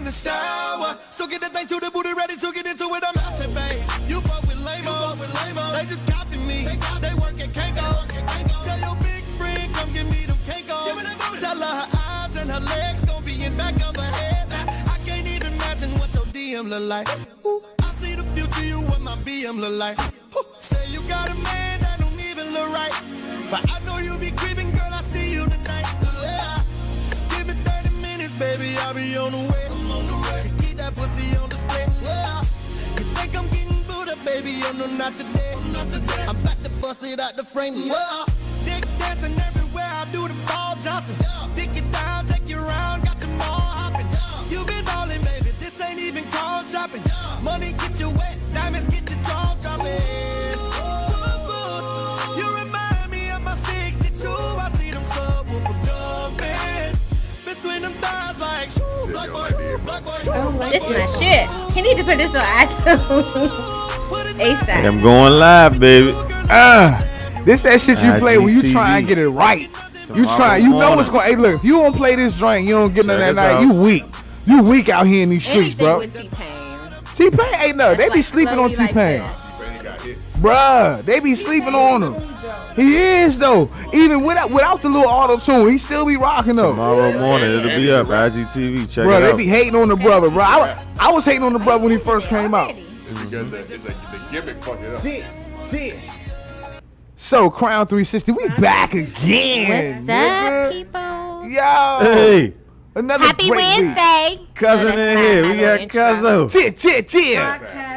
the shower. So get that thing to the booty, ready to get into it. I'm out here, babe. You fuck with lame-os. They just copy me. They work at Kanko's. Tell your big friend, come give me them Kanko's. Tell her eyes and her legs gon' be in back of her head. I can't even imagine what your DM look like. Ooh, I see the future, you what my BM look like. Ooh, say you got a man that don't even look right. But I know you be creeping, girl, I see you tonight. Yeah. Just give me 30 minutes, baby, I'll be on the way. I'm on the way. Just keep that pussy on display. Yeah. You think I'm getting booed up, baby? Oh, no, not today. I'm about to bust it out the frame. Yeah. Dick dancing everywhere, I do the ball Johnson. Dick it down, take you around, got your mall hopping. You been ballin', baby, this ain't even called shopping. Money get you wet, diamonds get your jaws dropping. You remind me of my 62, I see them subwoofers jumping between them thighs like shoo, black boy. This is my shit. He need to put this on iTunes ASAP. I'm going live, baby. This that shit you play when you try and get it right. You know what's going. Hey, look, if you don't play this drink, you don't get none that night. You weak. You weak out here in these streets, bro. With T-Pain. T-Pain ain't no. They be sleeping on T-Pain. Bruh, they be sleeping on him. He is though. Even without the little auto tune, he still be rocking though. Tomorrow morning it'll be up. IGTV, check it out. Bro, they be hating on the brother, bro. I was hating on the brother when he first came out. It's because the gimmick fucked it up. Shit. So Crown 360, we back again. What's up, people? Yo. Hey. Another Happy great Wednesday. Week. Cousin in here. We got Cuzzo. Cheer.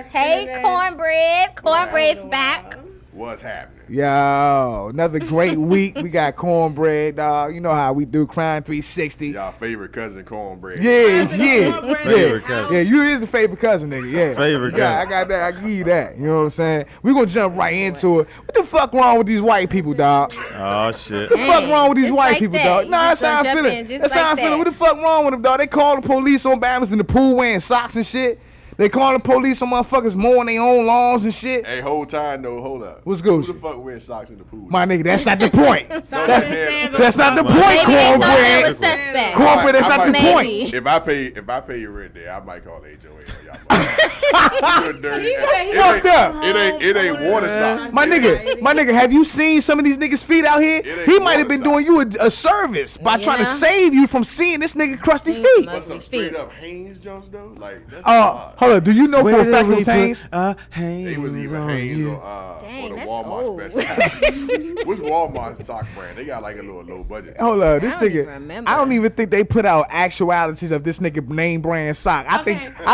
Hey, Cornbread. Cornbread's back. What's happening? Yo, another great week. We got Cornbread, dog. You know how we do Crown 360. Y'all favorite cousin Cornbread. Yeah. Favorite cousin. Yeah, you is the favorite cousin, nigga. Yeah. Favorite cousin. I got that. I give you that. You know what I'm saying? We gonna jump right into it. What the fuck wrong with these white people, dog? Oh shit. What the fuck wrong with these white people, dog? Nah, that's how I'm jump feeling. in just That's how I'm like feeling. that. What the fuck wrong with them, dog? They call the police on Bama's in the pool wearing socks and shit. They call the police on motherfuckers mowing their own lawns and shit. Hey, whole time though, hold up. What's good? Who the fuck wearing socks in the pool? My nigga, that's not the point. That's not the point, Maybe they thought that was Cornbread. suspect. Cornbread, that's not the Maybe. point. If I pay your rent there, I might call HOA on y'all. You're dirty. Fucked up. It ain't water socks. My nigga, have you seen some of these niggas' feet out here? He might have been doing you a service by trying to save you from seeing this nigga crusty feet. But some straight up Hanes jumps though, like that's hold on. Do you know for a fact it was Hanes? They was even Hanes on the Walmart special. Which Walmart sock brand? They got like a little low budget. Hold on, this nigga. I don't even think they put out actualities of this nigga name brand sock. I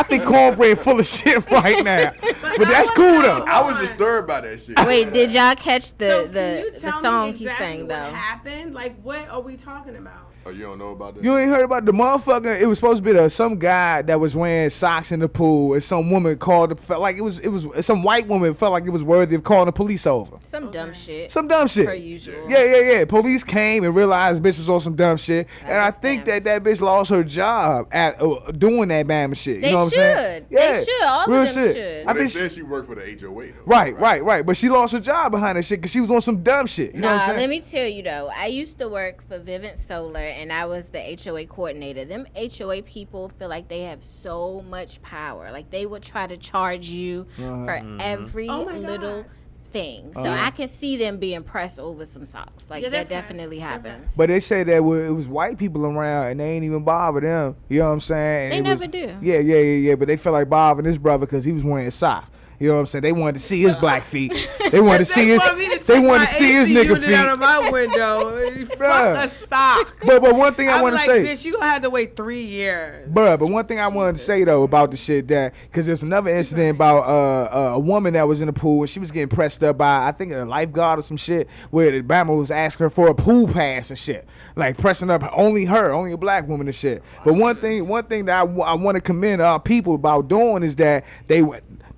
think Cornbread full of shit right now. But that's cool though. I was disturbed by that shit. Wait, did y'all catch the song exactly he sang though? What happened? Like, what are we talking about? Oh, you don't know about that? You ain't heard about the motherfucker? It was supposed to be some guy that was wearing socks in the pool, and some woman felt like it was some white woman felt like it was worthy of calling the police over. Some dumb shit. Per usual. Yeah. Police came and realized bitch was on some dumb shit, and I think that bitch lost her job at doing that Bama shit. They you know what I'm saying? Yeah, they should. All real of them shit. should. I They think said she worked for the HOA though. Right. But she lost her job behind that shit because she was on some dumb shit. You know what I'm saying? Let me tell you though. I used to work for Vivint Solar, and I was the HOA coordinator. Them HOA people feel like they have so much power. Like they would try to charge you for every little thing. So I can see them being pressed over some socks. Like that definitely happens. But they say that it was white people around and they ain't even bother them. You know what I'm saying? They never do. Yeah. But they feel like bothering this brother because he was wearing socks. You know what I'm saying? They wanted to see his black feet. They wanted to see his. They wanted to see his nigga feet. Out of my window. Fuck a sock. But one thing I want to say, bitch, you gonna have to wait 3 years. But one thing I wanted to say though about the shit that because there's another incident about a woman that was in the pool and she was getting pressed up by I think a lifeguard or some shit where the Bama was asking her for a pool pass and shit, like pressing up only a black woman and shit. But one thing that I want to commend our people about doing is that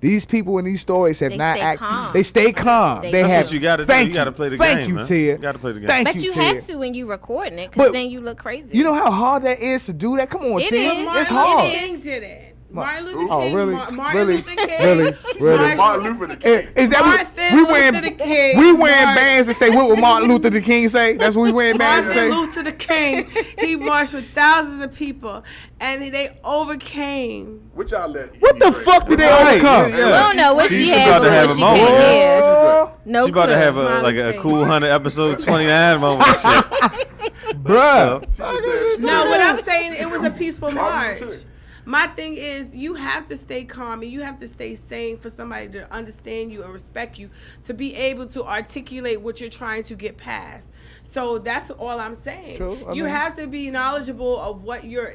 these people in these stories have not acted. They stay calm. They have. That's what you got to do. You got to play the game. Thank you, man. Tia. You got to play the game. Thank But you, you Tia. have to when you recording it, because then you look crazy. You know how hard that is to do that? Come on, It Tia. is. It's hard. King did it. Martin Luther King. Oh, really? Martin Really? Luther King. Really? Martin Luther King. Is that Martin we Luther wearing King. we wearing bands to say what would Martin Luther King say? That's what we wearing bands to say. Martin Luther King. He marched with thousands of people, and they overcame. Which y'all let? What the fuck did they overcome? We don't know what she She's had about to have before a she moment. came here. Oh, No She about to clue. have a cool 100 episode 29 moment. and shit. bruh. No, what I'm saying, it was a peaceful Martin march. Luther King. My thing is, you have to stay calm and you have to stay sane for somebody to understand you and respect you, to be able to articulate what you're trying to get past. So that's all I'm saying. True, I You mean- have to be knowledgeable of what you're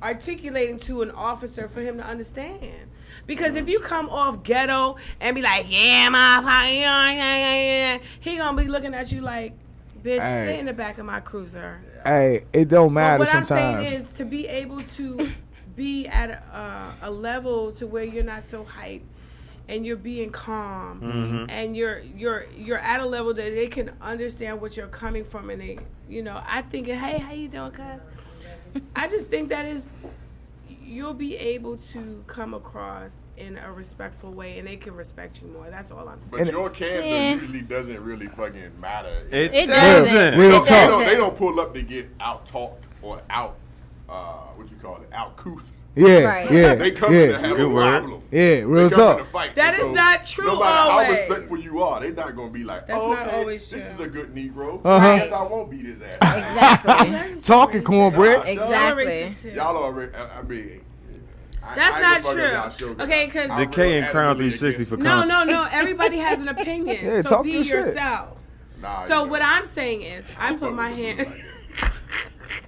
articulating to an officer for him to understand. Because if you come off ghetto and be like, yeah, motherfucker, he gonna be looking at you like, bitch, Hey. sit in the back of my cruiser. Hey, it don't But matter what sometimes. I'm saying is to be able to be at a level to where you're not so hyped and you're being calm and you're at a level that they can understand what you're coming from, and they, I think, hey, how you doing, cuz? I just think that you'll be able to come across in a respectful way, and they can respect you more. That's all I'm saying. But your candor usually doesn't really fucking matter. It doesn't. Real It talk. doesn't. They don't pull up to get out talked or out, out couth. Yeah, Right. yeah, They come to yeah, have Good a word. problem. yeah. Real They come talk. to fight. That And is not true No matter always. how respectful you are, they're not gonna be like, That's oh, not okay, always this true. is a good Negro. Uh-huh. Yes, I won't beat his ass. Exactly. Talking cornbread. Exactly. Y'all already. I mean. That's I not ain't gonna fuck up y'all true. show 'cause Okay, 'cause- I'm Decay and real Crown adamantly 360 for against- content. No. Everybody has an opinion. Yeah, so talk be your shit. yourself. Nah, So you what know, I'm saying is, I put my hand.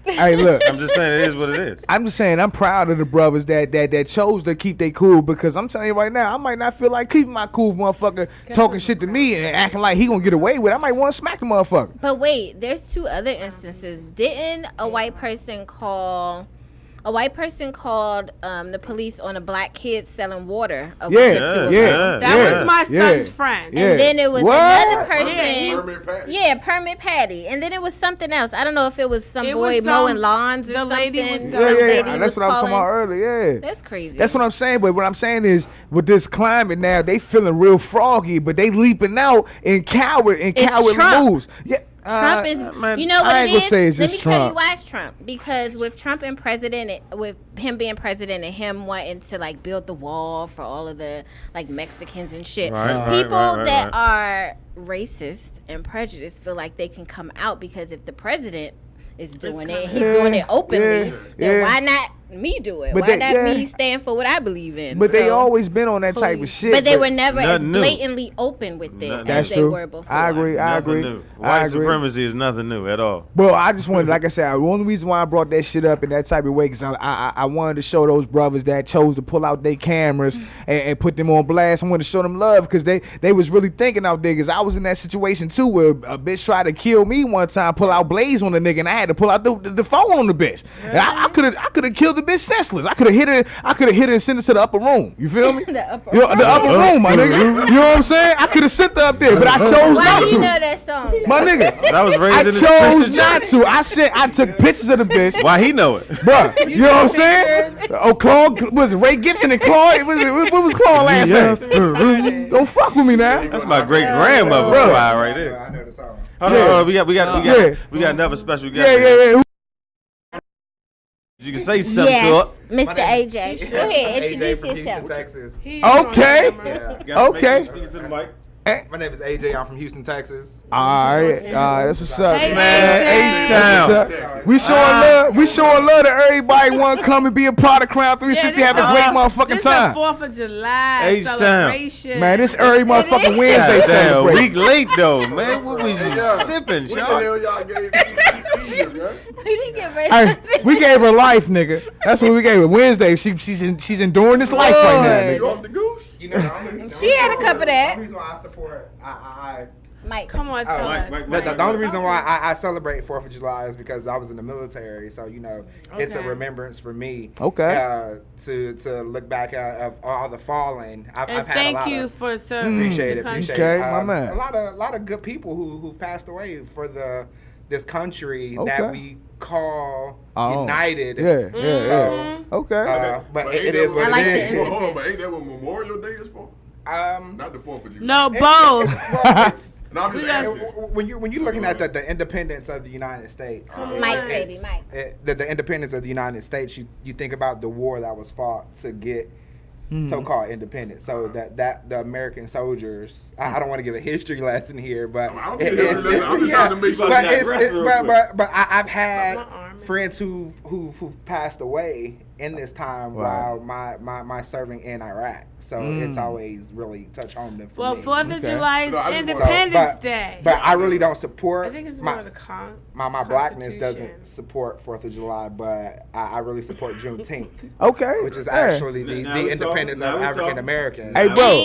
Hey, look. I'm just saying it is what it is. I'm just saying I'm proud of the brothers that chose to keep they cool, because I'm telling you right now, I might not feel like keeping my cool motherfucker talking shit to me and acting like he gonna get away with it. I might want to smack the motherfucker. But wait, there's two other instances. Didn't a white person called the police on a black kid selling water? Yeah, to a yeah. girl? That Yeah, was my yeah. son's friend. Yeah. And then it was What? another person. Permit Patty. Yeah, Permit Patty. And then it was something else. I don't know if it was some It boy was mowing some- lawns or the something. lady was Some selling- Yeah, lady yeah. That's what I was talking about calling. earlier. Yeah. That's crazy. That's what I'm saying. But what I'm saying is, with this climate now, they feeling real froggy, but they leaping out in cowardly Trump. moves. Yeah. Trump is, man, you know what I it ain't gonna is? say it's Let just me tell you Trump. why it's Trump. Because with Trump and with him being president and him wanting to like build the wall for all of the like Mexicans and shit, Right, people right. that are racist and prejudiced feel like they can come out, because if the president is doing it, he's doing it openly, then why not me do it? But Why they- not yeah. me stand for what I believe in? But they So- always been on that type of shit. But they were never as Nothing new. blatantly open with it Nothing as That's they true. were before. I agree. I Nothing agree. new. I White agree. supremacy is nothing new at all. Well, I just wanted, like I said, the only reason why I brought that shit up in that type of way, because I wanted to show those brothers that chose to pull out their cameras and put them on blast. I wanted to show them love, because they was really thinking out there, because I was in that situation too, where a bitch tried to kill me one time, pull out blaze on the nigga, and I had to pull out the phone on the bitch. And I could have killed the bitch senseless. I could have hit her and sent her to the upper room. You feel me? The upper The upper room, my nigga. You know what I'm saying? I could have sent her up there, but I chose Why not do you to. know that song? though? My nigga. That was raised I in the chose Christian not church. to. I took pictures of the bitch. Why he know it? Bruh, you know what I'm saying? Oh, Claude, was it Ray Gibson and Claude? What was Claude last name? Don't fuck with me now. That's my great grandmother Bro. right there. I know the song. Hold Yeah. on, hold on, Yeah. we got another special guest. Yeah. You can say something to Yes, her. Mr. AJ. Go ahead, AJ introduce from Houston, yourself. Texas. Okay. Yeah. You gotta Okay. make sure you speak to the mic. My name is AJ. I'm from Houston, Texas. All right, that's what's up, Hey, Man, AJ. H-Town. That's what's up. We showing love to everybody want to come and be a part of Crown 360. Have a great motherfucking This time. the 4th of July H-Town. celebration. Man, this early motherfucking Wednesday God damn, a celebration. week late though, man. What was you sipping, What the Sean? hell y'all gave me, man? We didn't get ready. Hey, we gave her life, nigga. That's what we gave her. Wednesday, she's enduring this life right now, You nigga. off the goose? You know, the only She had a cup of that. The only reason why I support, Mike, Come on, tell us. the only reason why I celebrate 4th of July is because I was in the military. So, you know, it's a Okay. remembrance for me. Okay. To look back at all the fallen. I've And had a thank lot you of, for serving Appreciate the it. country. Appreciate Okay, it. my man. A lot of good people who passed away for the this country that we call united. Yeah. So, okay. But it is what like it the is. Hold on, but ain't that what Memorial Day is for? Not the 4th of July. No, both. No, I'm just asking. When you're looking at the independence of the United States, Mike, baby, Mike. The independence of the United States, you think about the war that was fought to get so-called independence. So that the American soldiers, I don't want to give a history lesson here, but I'm just trying to make sure. but I've had friends who passed away in this time while my serving in Iraq. So it's always really touch home to for me. Well, 4th of July is Independence Day. But I really don't support. I think it's more of the my blackness doesn't support 4th of July, but I really support Juneteenth. Okay. Which is actually the independence of African Americans. Hey, bro.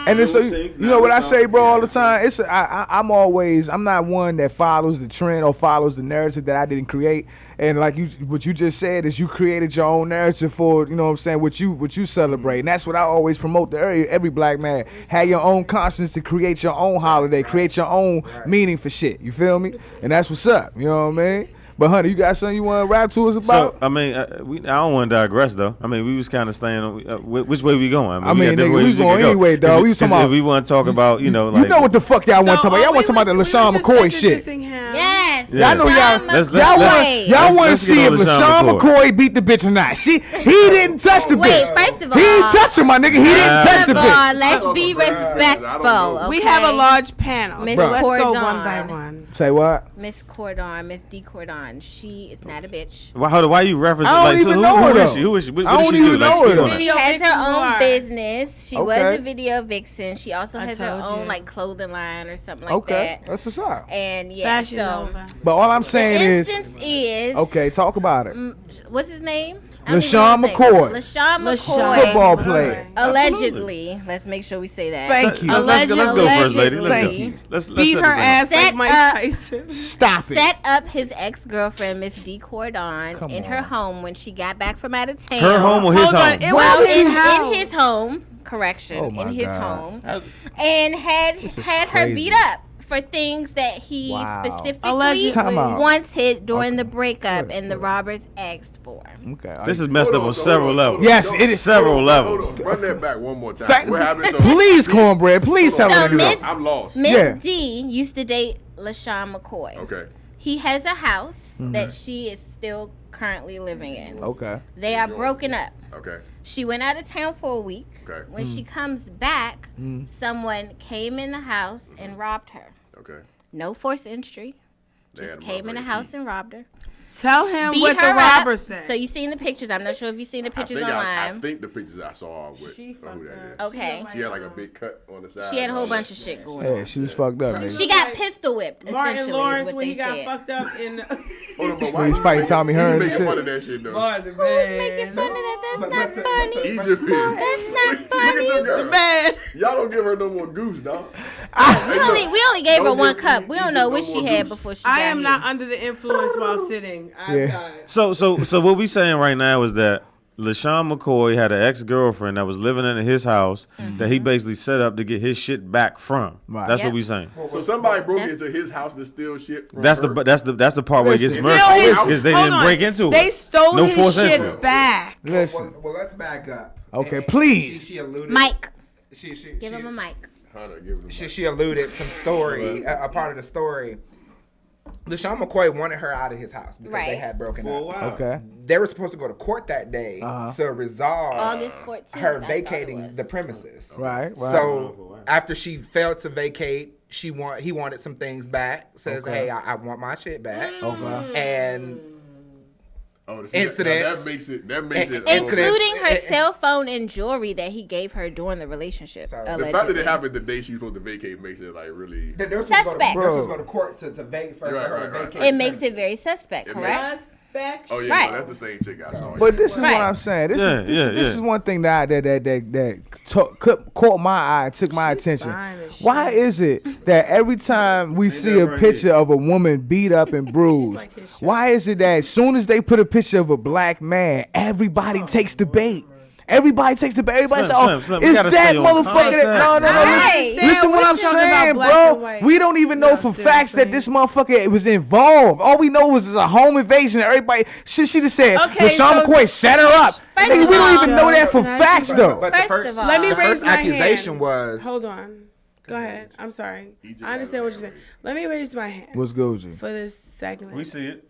And it's so you know what I say, bro, all the time. It's I'm not one that follows the trend or follows the narrative that I didn't create. And like what you just said is you created your own narrative for, you know what I'm saying, what you celebrate. And that's what I always promote to every black man. Have your own conscience to create your own holiday, create your own meaning for shit. You feel me? And that's what's up. You know what I mean? But honey, you got something you want to rap to us about? So I mean, I don't want to digress though. I mean, we was kind of staying on which way we going. I mean, nigga, we going anyway, dog. We was talking about. We want to talk about, you know, like, you know what the fuck y'all want to talk about? Y'all want to talk about the LaSean McCoy shit. Yes. Y'all know y'all want to see if LaSean McCoy beat the bitch or not. He didn't touch the bitch. Wait, first of all, he didn't touch her, my nigga. He didn't touch the bitch. Let's be respectful. Okay? We have a large panel. Miss So let's go Cordon. one by one. Say what? MsDeCordon. She is not a bitch. Why you referencing? I don't even know her. Who is she? What I does don't she do? even know her. She has her own business. She was Okay. a video vixen. She also has her own like clothing line or something like Okay, that. that's what's up. And yeah, Fashion so Nova. But all I'm saying instance is okay, talk about it. What's his name? LaSean McCoy. LaSean McCoy. Football player. Allegedly. Let's make sure we say that. Thank you. Let's go first, lady. Allegedly. Let's Beat her ass like Mike Tyson. Stop it. Set up his ex-girlfriend, MsDeCordon, in her home when she got back from out of town. Her home or his home? Well, in his home. Correction. Oh my in his God. home. And had her beat up for things that he specifically wanted during the breakup and the robbers asked for. Okay. This is messed up on several levels. Yes, it is. Several levels. Run that back one more time. What happened? Please, Cornbread. Please tell me. I'm lost. Miss D used to date LaSean McCoy. Okay. He has a house that she is still currently living in. Okay. They are broken up. Okay. She went out of town for a week. Okay. When she comes back, someone came in the house and robbed her. Okay. No forced entry. Just came in the house and robbed her. Tell him Beat what the her robber up. said. So you seen the pictures. I'm not sure if you've seen the pictures online. I think the pictures I saw with who that is. Okay. She had like a big cut on the side. She had a whole bunch of shit going on. Yeah, she was fucked up, nigga. She got pistol whipped, Martin essentially, Lawrence is what when they he got said. fucked up in Hold on, but When he's fighting Tommy Hearns and making shit. fun of that shit though. Martin, Who's making fun of that? That's not funny. Egypt is. That's not Look funny. at your girl. man. Y'all don't give her no more goose, dog. We only gave her Don't one give cup. We don't Egypt know no what she more had goose. before she I got am here. not under the influence while sitting. So what we saying right now is that LaSean McCoy had an ex-girlfriend that was living in his house that he basically set up to get his shit back from. Right. That's Yep. what we saying. So somebody broke into his house to steal shit from That's her? the part where it gets Listen. murky Hold because they on. didn't break into it. They stole No his forced shit entry. back. Listen. Well, let's back up. Okay, And please. She alluded. Mike, She give him a mic. Hunter, give him she alluded some story, a part of the story. LaSean McCoy wanted her out of his house because they Right. had broken up. Okay. They were supposed to go to court that day to resolve August 14th. I her thought vacating it was. the premises. Right. So after she failed to vacate, he wanted some things back. Says, Okay. hey, I want my shit back. Okay. And Incidents. That makes it. Including her cell phone and jewelry that he gave her during the relationship. So- The fact that it happened the day she was supposed to vacate makes it like really. They're supposed to Suspect. go to court to vacate for her to Right. vacate. It makes it very suspect, It correct? Oh yeah, Right. so that's the same chick I saw. But this is Right. what I'm saying. This Yeah, is one thing that caught my eye, took my attention. fine as Why is it that every time we see a picture of a woman beat up and bruised, like his shit. why is it that as soon as they put a picture of a black man, everybody takes the bait? Everybody takes the bag. Everybody Slim, says, Slim, we it's gotta that stay on motherfucker. concept. No. Right. Listen what I'm We're talking about saying, black and bro. white. We don't even know for facts that this motherfucker was involved. All we know was it's a home invasion. Everybody, she just said, Okay, LaSean so McCoy set her up. First Nigga, of we don't all- even know that for Can I facts, just- though. But First the first, of all- Let me the raise first my accusation hand. was. Hold on. Go ahead. I'm sorry. I understand what you're saying. Let me raise my hand What's good, G? for this segment. We see it.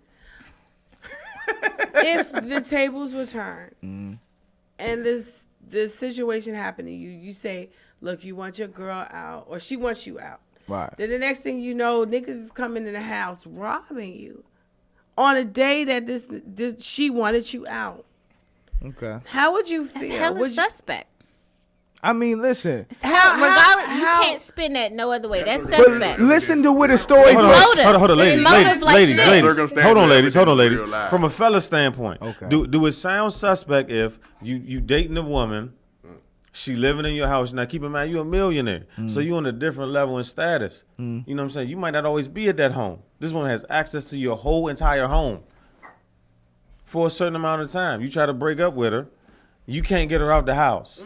If the tables were turned and this situation happened to you, you say, look, you want your girl out, or she wants you out. Right. Then the next thing you know, niggas is coming in the house robbing you on a day that this she wanted you out. Okay. How would you That's feel? hella Would you, suspect. I mean, listen. Regardless, you how- can't spin that no other way. That's But suspect. listen to what the story Hold was. motive. on, ladies, It's motive like ladies. shit. Hold on, Circumstances, ladies. Hold on, everything ladies. is real life. From a fella standpoint, Okay. do it sound suspect if you dating a woman, she living in your house? Now, keep in mind, you a millionaire, so you on a different level in status. You know what I'm saying? You might not always be at that home. This one has access to your whole entire home for a certain amount of time. You try to break up with her, you can't get her out the house.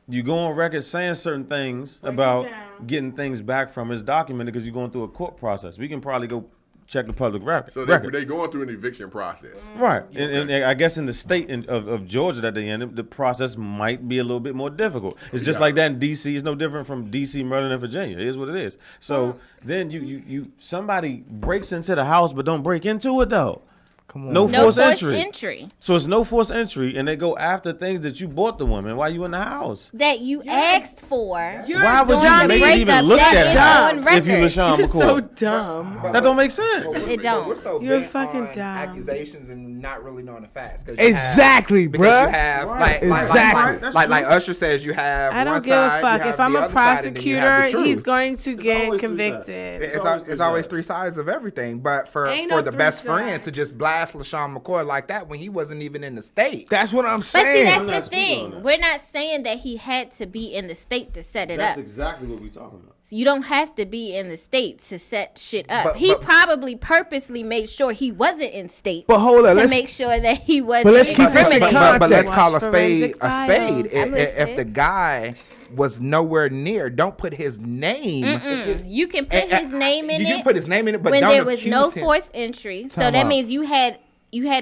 You go on record saying certain things about down. getting things back from it's documented because you're going through a court process. We can probably go check the public record. So record. they going through an eviction process. Right. And I guess in the state of Georgia that they in, the process might be a little bit more difficult. It's just like that in D.C. It's no different from D.C., Maryland, and Virginia. It is what it is. So then you somebody breaks into the house but don't break into it, though. Come on. No No forced forced entry. entry. So it's no forced entry, and they go after things that you bought the woman while you in the house. That you asked for. Why would you during the make it even breakup, look that that is high on if you record. LaSean You're so McCoy? dumb. That don't make sense. It don't. We're so You're bent fucking on dumb. accusations and not really knowing the facts. 'Cause Exactly, because you bruh. have Exactly. like Usher says, you have. I don't one give a side, you fuck. have If I'm the a other side, and then you have the prosecutor, he's truth. going to get always three convicted. It's always three sides of everything. But for Ain't no the three best friend sides. to just blast LaSean McCoy like that when he wasn't even in the state. That's what I'm But see, saying. that's not the speaking on thing. that. We're not saying that he had to be in the state to set it up. exactly what we're talking about. You don't have to be in the state to set shit up. But- He but- probably purposely made sure he wasn't in state But hold on, to let's make sure that he wasn't let's keep this in incriminated. But let's context. call a Watch spade forensic a spade. files. I'm If listening. the guy was nowhere near, don't put his name. You can put his name in you it can put his name in it, but when don't there was accuse no him. forced entry. So Time that out. means you had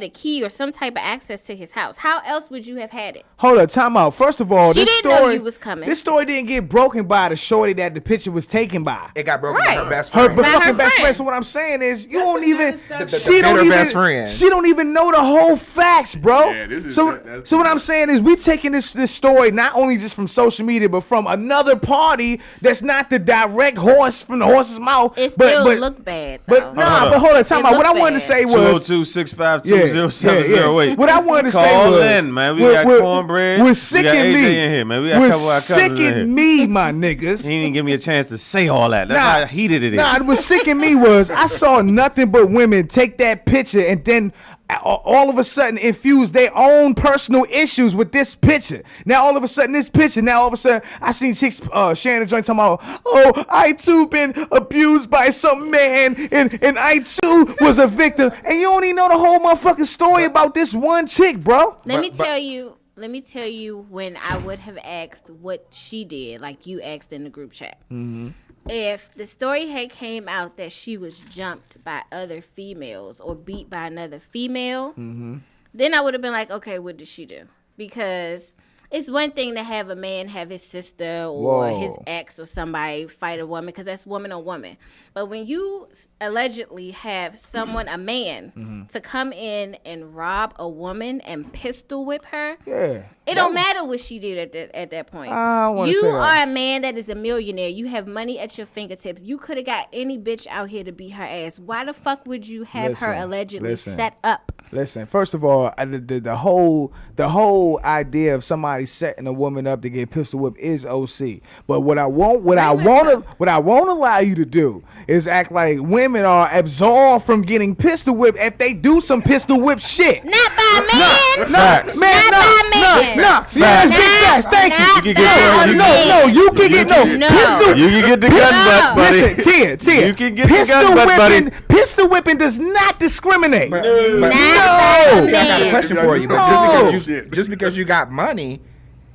a key or some type of access to his house. How else would you have had it? Hold up, time out. First of all, She this didn't know story you was coming. This story didn't get broken by the shorty that the picture was taken by. It got broken Right. by her best Her friend. By her fucking best friend. friend. So what I'm saying is, you don't even. The She don't bitter even. best friend. She don't even know the whole facts, bro. Yeah, this is- so that's so what too I'm much. saying is, we taking this story not only just from social media, but from another party that's not the direct horse from the horse's mouth. It but, still but, look bad. But though. nah, Hold but up. hold on, time It out. What I look wanted to bad. say was. 202-652-0708. What I wanted to say Call was, in, man. We got cornbread. We're We got sicking AJ me. in here, man. We got a We're couple of our cousins in here. sicking me, my niggas. He didn't even give me a chance to say all that. That's how heated it is. Nah, what sicking me was I saw nothing but women take that picture and then all of a sudden infuse their own personal issues with this picture. Now all of a sudden I seen chicks sharing the joint talking about, oh, I too been abused by some man and I too was a victim. And you only know the whole motherfucking story about this one chick, bro. Let me tell you when I would have asked what she did, like you asked in the group chat. Mm-hmm. If the story had came out that she was jumped by other females or beat by another female, then I would have been like, okay, what did she do? Because it's one thing to have a man have his sister or his ex or somebody fight a woman, because that's woman on woman. But when you allegedly have someone, a man, to come in and rob a woman and pistol whip her, Yeah. it don't matter what she did at that point. I don't wanna You say that. are a man that is a millionaire. You have money at your fingertips. You could have got any bitch out here to beat her ass. Why the fuck would you have her Listen, allegedly listen. set up? Listen, first of all, the whole idea of somebody setting a woman up to get pistol whipped is OC. But what I won't allow you to do is act like women are absolved from getting pistol whipped if they do some pistol whip shit. Not by a man. Facts. Not by a man. Nah, that's big facts. Thank you. You can get You can get pistol. You can get the gun butt, buddy. Listen, Tia. You can get the gun butt, buddy. Pistol whipping does not discriminate. But, No. I got a question for you. No. But just because you got money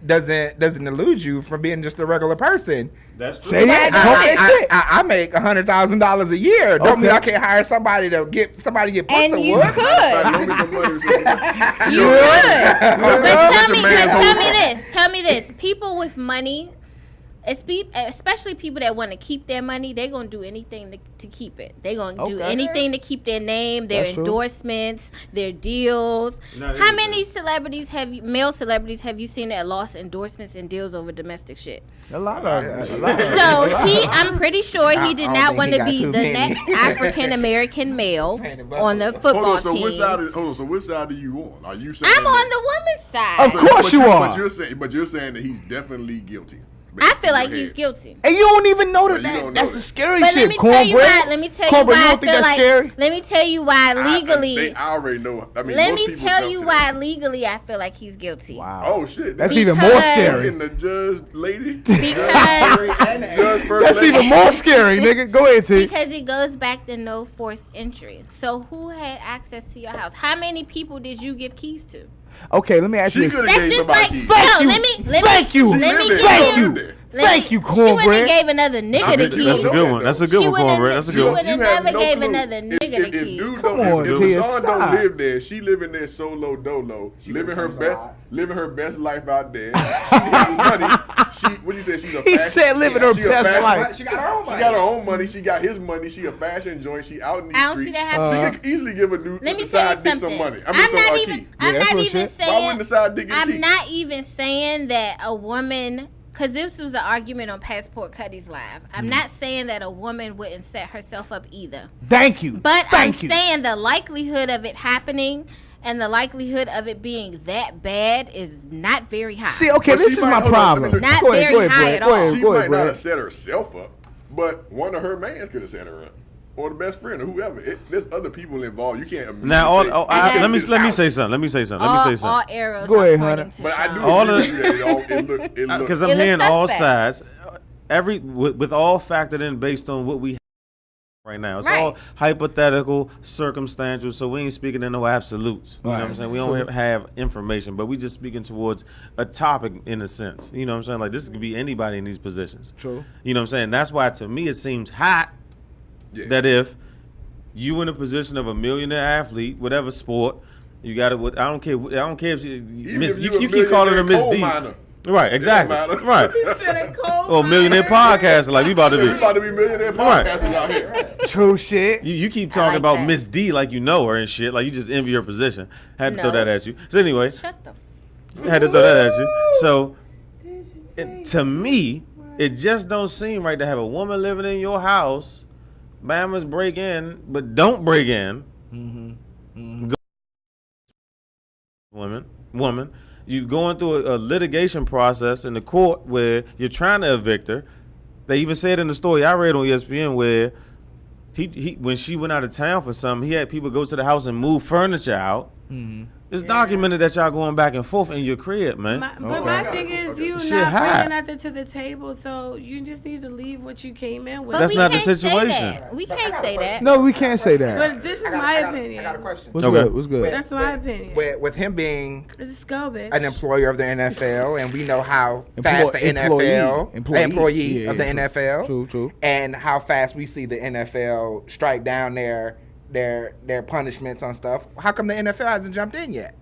doesn't elude you from being just a regular person. That's true. Say that. Talk that shit. I make $100,000 a year. Don't mean I can't hire somebody to get put And the you wood. could. You would. But tell me this. People with money, especially people that want to keep their money, they're going to do anything to keep it. They're going to do anything to keep their name, their endorsements, their deals. How many male celebrities have you seen that lost endorsements and deals over domestic shit? A lot of So I'm pretty sure he did not want to be the next African American male on the football team. So which side are you on? Are you saying I'm on the woman's side. Of course you are. But you're saying that he's definitely guilty. I feel like he's guilty. And you don't even know that. That's the scary shit. Cornbread. Let me tell you You why don't I think feel that's like. scary? Let me tell you why legally. I already know. I mean, Let most me people tell jump you to why that. legally I feel like he's guilty. Wow. Oh shit. That's even more Because- scary. And the judge lady. Because Judge first That's lady. even more scary, nigga. Go ahead, T. because it goes back to no forced entry. So who had access to your house? How many people did you give keys to? Okay, let me ask you She this. could That's have gave just somebody like keys. Thank you. Let me Thank you. Let me She lived give there. Thank She you. lived there. Thank you, She wouldn't Cornbread. have gave another nigga the mean, keys. That's a good one. That's a good She one, wouldn't Cornbread. have- That's a she good one. wouldn't You have have never no gave clue. another nigga the keys. Come on, if Tia, LaSean stop. don't live there, she living there solo dolo, living her best life out there. She has money. What you say? She's a He fashion. said living her she a best fashion- life. She got her own She money. got her own money. She got his money. She a fashion joint. She out in these I don't see streets. that happening. She could easily give a new Let me the tell you side dick some something. money. I I'm mean, some not key. even. Yeah, I'm that's not real even shit. Why wouldn't the saying. side dick get I'm key? not even saying that a woman. Because this was an argument on Passport Cuddy's Live. I'm not saying that a woman wouldn't set herself up either. Thank you. But Thank I'm you. saying the likelihood of it happening and the likelihood of it being that bad is not very high. See, okay, But this she is might- my hold on, problem. let me- Not Go ahead, very go ahead, high Brad. at Go all. ahead, She go might ahead, not Brad. have set herself up, but one of her mans could have set her up, or the best friend, or whoever. There's other people involved. You can't. immediately Now, say, let me "It's say house." something. Let me say something. all arrows Go are ahead, pointing Hunter. to But I do Sean. All agree of- with you that it look. Because I'm It looks hearing all suspect. sides. With all factored in based on what we have right now. It's all Right. hypothetical, circumstantial, so we ain't speaking in no absolutes. You know what I'm Right. saying? We don't have information, but we just speaking towards a topic in a sense. You know what I'm saying? Like this could be anybody in these positions. True. You know what I'm saying? That's why to me it seems hot Yeah. that if you in a position of a millionaire athlete, whatever sport, you got to. I don't care. I don't care if Miss. if You you a keep calling her Miss millionaire D. coal miner. Right. Exactly. matter. Right. Or millionaire podcaster like we about to We be. about to be millionaire Right. podcasters out here. True shit. You keep I talking like about that. Miss D like you know her and shit. Like you just envy her position. Had to throw No. that at you. So anyway, Shut the had to throw that at you. So to me, it just don't seem right to have a woman living in your house. Bama's break in, but don't break in. Go- woman. You're going through a litigation process in the court where you're trying to evict her. They even said in the story I read on ESPN where he when she went out of town for something, he had people go to the house and move furniture out. It's documented that y'all going back and forth in your crib, man. But my thing is, you Shit not hot. bringing nothing to the table, so you just need to leave what you came in with. But That's we not the can't say situation. that. We can't say that. No, we can't say that. But this is my opinion. I got a question. What's Okay. good? What's good? That's my opinion. With him being Just go, bitch. an employer of the NFL, and we know how Employ- fast the employee. NFL, Employee. Yeah, of the true. NFL, True. and how fast we see the NFL strike down their punishments on stuff. How come the NFL hasn't jumped in yet?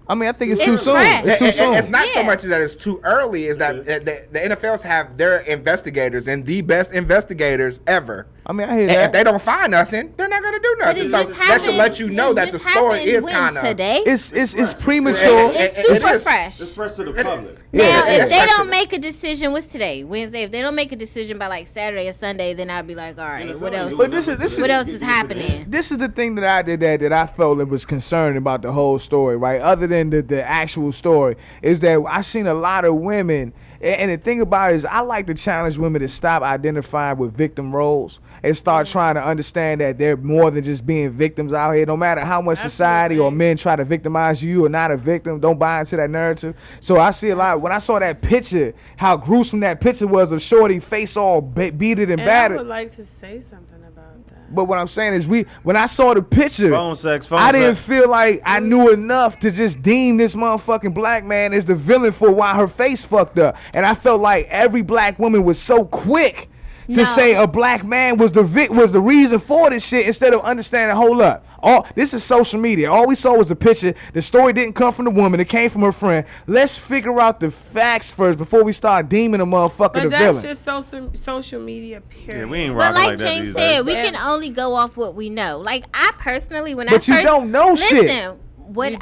I mean, I think it's It's too soon. fresh. It's too soon. It's not so Yeah. much that it's too early. Is that the NFLs have their investigators and the best investigators ever. I mean, I hear And that. if they don't find nothing, they're not gonna do But nothing. it So just that should let you know it that the just story happened is when, kind of today. It's premature. It's it super is. fresh. It's fresh to the public. Now, Yeah, if they yeah. don't make a decision, what's today? Wednesday. If they don't make a decision by like Saturday or Sunday, then I'll be like, all right, what else? But this is What else is happening? This is the thing that I did that I felt and was concerned about the whole story, right? Other than the actual story is that I seen a lot of women, and the thing about it is I like to challenge women to stop identifying with victim roles and start trying to understand that they're more than just being victims out here. No matter how much society or men try to victimize you, are not a victim. Don't buy into that narrative. So I see a lot. When I saw that picture, how gruesome that picture was of Shorty face all beaten and battered. I would like to say something about that. But what I'm saying is, when I saw the picture, phone sex. I didn't feel like I knew enough to just deem this motherfucking black man as the villain for why her face fucked up. And I felt like every black woman was so quick to say a black man was the reason for this shit instead of understanding, hold up. This is social media. All we saw was a picture. The story didn't come from the woman. It came from her friend. Let's figure out the facts first before we start deeming a motherfucker the villain. But that's just social media, period. Yeah, we ain't But rocking like that James these said, days. we can only go off what we know. Like I personally, But you don't know shit. Listen, what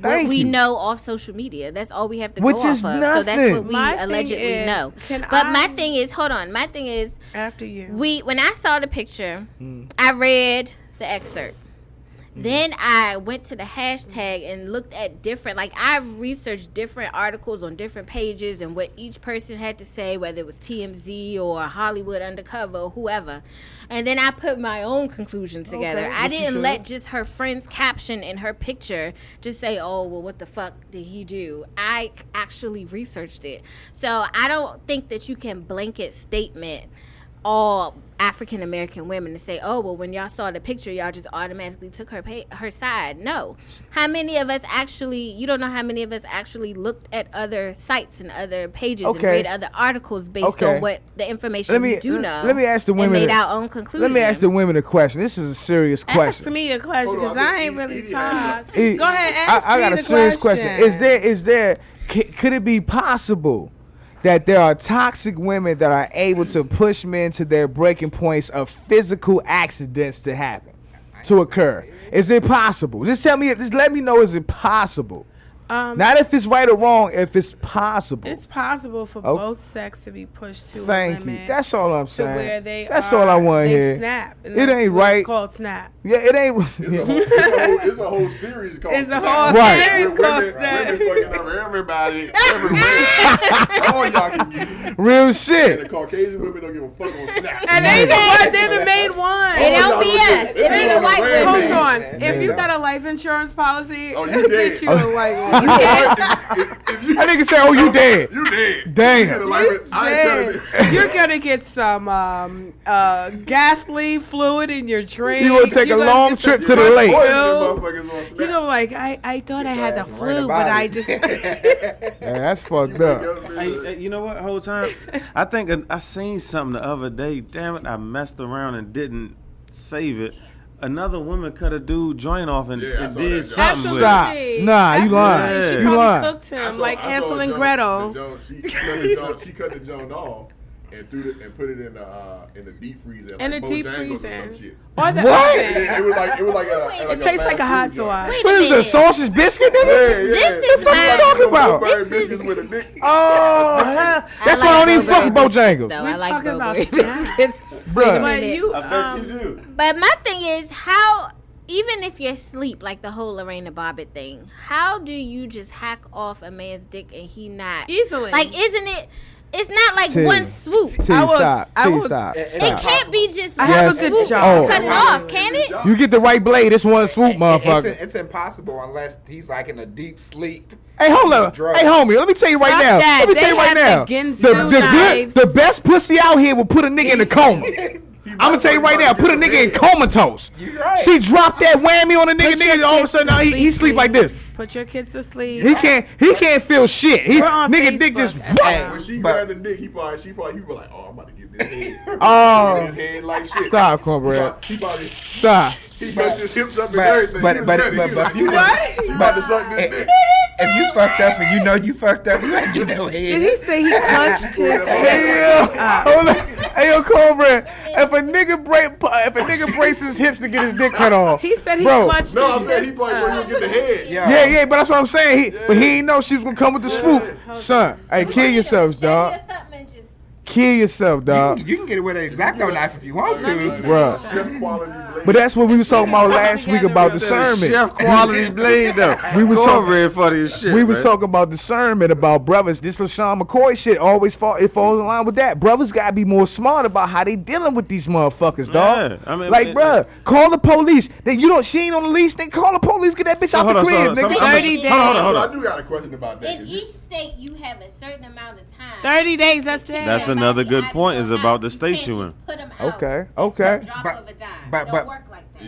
Thank we you. know off social media. That's all we have to Which go off is of. So nothing. that's what we My thing allegedly is, know. can My I- thing is, hold on. My thing is, After you. when I saw the picture, I read the excerpt. Then I went to the hashtag and looked at different, like I researched different articles on different pages and what each person had to say, whether it was TMZ or Hollywood Undercover or whoever. And then I put my own conclusions together. I didn't let just her friend's caption in her picture just say, oh, well, what the fuck did he do? I actually researched it. So I don't think that you can blanket statement all African American women to say, oh, well, when y'all saw the picture, y'all just automatically took her side. No. How many of us actually, you don't know how many of us actually looked at other sites and other pages and read other articles based on what the information we do know. Let me ask the women. And made our own conclusion. Let me ask the women a question. This is a serious question. Ask me a question because I ain't really talk. E- Go ahead, ask I me got a the serious question. Is there could it be possible that there are toxic women that are able to push men to their breaking points of physical accidents to happen, to occur? Is it possible? Just tell me. Just let me know. Is it possible? Not if it's right or wrong. If it's possible. It's possible for both sex to be pushed to a Thank limit. you. That's all I'm To saying. where they That's all I want to they hear. snap. And It that's ain't what right. It's called snap. Yeah, it ain't. It's a whole series called It's a Snap. whole Right. series called Women snap. fucking up everybody, everywhere. All y'all can get. Real And shit. the Caucasian women don't give a fuck on Snap. And they the one, they're the main one. It don't be us. It be the white women. Hold on. If you got a life insurance policy, Oh, you dead. get you a white one. If you That nigga say, "Oh, you dead." You dead. Damn. You get a life- I ain't telling you. You're gonna get some gasoline fluid in your drink. You gonna take a long trip to the Like, lake. poison them motherfuckers on Snap. You're gonna be like, I thought I had the Right flu, about but I it. just. Yeah, that's fucked up. Hey, you know what? Whole time, I think I seen something the other day. Damn it, I messed around and didn't save it. Another woman cut a dude joint off and, Yeah, I and saw did that something with it. Stop. Absolutely. Nah, you lying. Absolutely. She You probably lying. cooked him like Hansel and Gretel. She cut the joint off and put it in the deep freezer. In the like deep Bojangles or freezer. some shit. Or the What? oven. It was like a. It tastes like a hot fast food dog. Wait What a is the minute. sausage biscuit, nigga? This is What you talking about? Blueberry This is- biscuits with a dick. Oh, huh? That's why I like don't even fuck Burberry biscuits, Bojangles. though. We're I like talking about Burberry snacks. biscuits. Bruh. But you, I bet you do. But my thing is, how, even if you're asleep, like the whole Lorena Bobbitt thing, how do you just hack off a man's dick and he not? easily. Like, isn't it? It's not like T. one swoop. T, I was- stop. I T, was- stop. It Stop. can't be just I one have a swoop. good job. Cut it off, can it? You get the right blade, it's one swoop, motherfucker. It's impossible unless he's like in a deep sleep. Hey, hold up. Drugs. Hey, homie, let me tell you right Fuck now. that. Let me They tell you right have now. the Ginsu knives. The best pussy out here will put a nigga in a coma. I'm gonna tell you right now, put a nigga in comatose. You right. She dropped that whammy on a nigga, Put your nigga, all of a kids sudden to now he sleep like please. this. Put your kids to sleep. He can't feel shit. We're on Nigga dick Facebook. just When she But- grabbed the dick, he probably be like, "Oh, I'm about to get this head." Oh. Get this head like shit. Stop, cornbread. He probably Stop. he got his hips up and But- everything. but- He was but- ready. but- He was but like, you- "What? She about to suck this dick." If you fucked up and you know you fucked up, you ain't get no Did he head. say he clutched his Hey, yo, hold on. Hey, yo, cornbread. If a nigga breaks his hips to get his dick cut off, He said he bro. clutched No, I'm his saying he probably gonna get the head. Yeah, but that's what I'm saying. But he ain't know she was gonna come with the swoop. Son, hey, kill yourselves, dog. kill yourself, dog. You can get it with an X-Acto knife if you want to. Bruh. Chef quality blade. But that's what we was talking about last week about discernment. Chef quality blade though. We was talking. Cornbread funny as shit. We was man. talking about discernment about brothers. This LaSean McCoy shit always falls in line with that. Brothers gotta be more smart about how they dealing with these motherfuckers, dog. Yeah, I mean, like, bruh, call the police. Then she ain't on the leash. Then call the police. Get that bitch out the crib, nigga. 30 days. Hold So I on. do got a question about that. In each state, you have a certain amount of time. 30 days, that's it. That's another good point. Is about the state you in. Put 'em out. Okay. Drop But- of a dime. but- Don't but- work like that.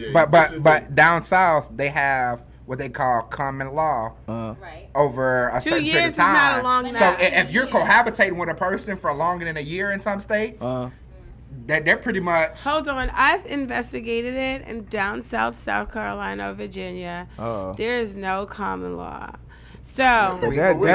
Yeah. But down south they have what they call common law Right. over a 2 certain years period of is not time. a long So time. if you're cohabitating with a person for longer than a year in some states, they're pretty much. Hold on, I've investigated it, and down south, South Carolina, Virginia, there is no common law. So We talking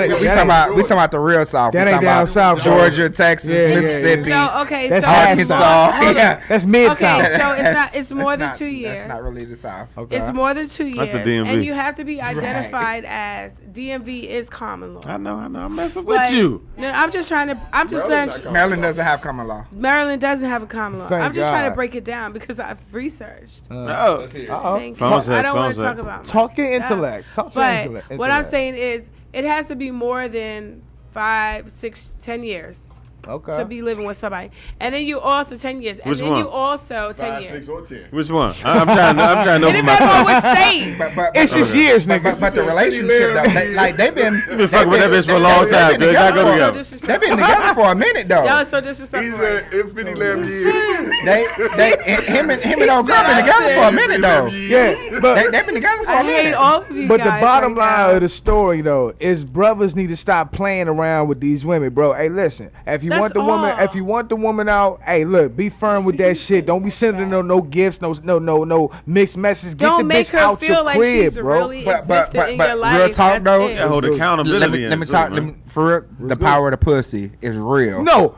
about the real South. That We ain't talking down about south, Georgia, Texas, Yeah, Mississippi, okay, That's so Arkansas. Yeah. That's mid okay, south. so it's not. It's more than That's 2 not- years. That's not really the South. Okay. It's more than 2 years. That's the DMV. And you have to be identified as DMV is common law. I know. I'm messing But- with you. No, I'm just trying to. I'm just Maryland's learning. not Maryland doesn't have common law. Maryland doesn't have a common law. Thank I'm just trying God. to break it down because I've researched. Oh. Let's hear it. Thank you. Phone sex, I don't phone want to talk sex. about Talk your myself. intellect. Talk your But intellect. what I'm saying is, it has to be more than 5, 6, 10 years Okay. to be living with somebody, and then you also 10 years, and Which then one? you also 10 5, years. 6, or 10. Which one? I'm trying to know It for depends on myself. which state. But It's just years, nigga. But the relationship though, they've been fucking with that bitch for a long time, dude. Y'all go So together. They've been together for a minute though. Y'all are so disrespectful. He's in 50 lamb years. Him and old girl been together for a minute though. Yeah, but They've been together for I a minute. hate all of you But the guys bottom right line now. of the story, though, is brothers need to stop playing around with these women, bro. Hey, listen, if you That's want the woman, all. if you want the woman out, hey, look, be firm with that shit. Don't be sending no gifts, no mixed messages. Get Don't the make bitch her out feel your like crib, she's bro. really But existed in your life. real talk That's though, it. Yeah, hold accountability. let me in talk. too, man. For real, the power of the pussy is real. No,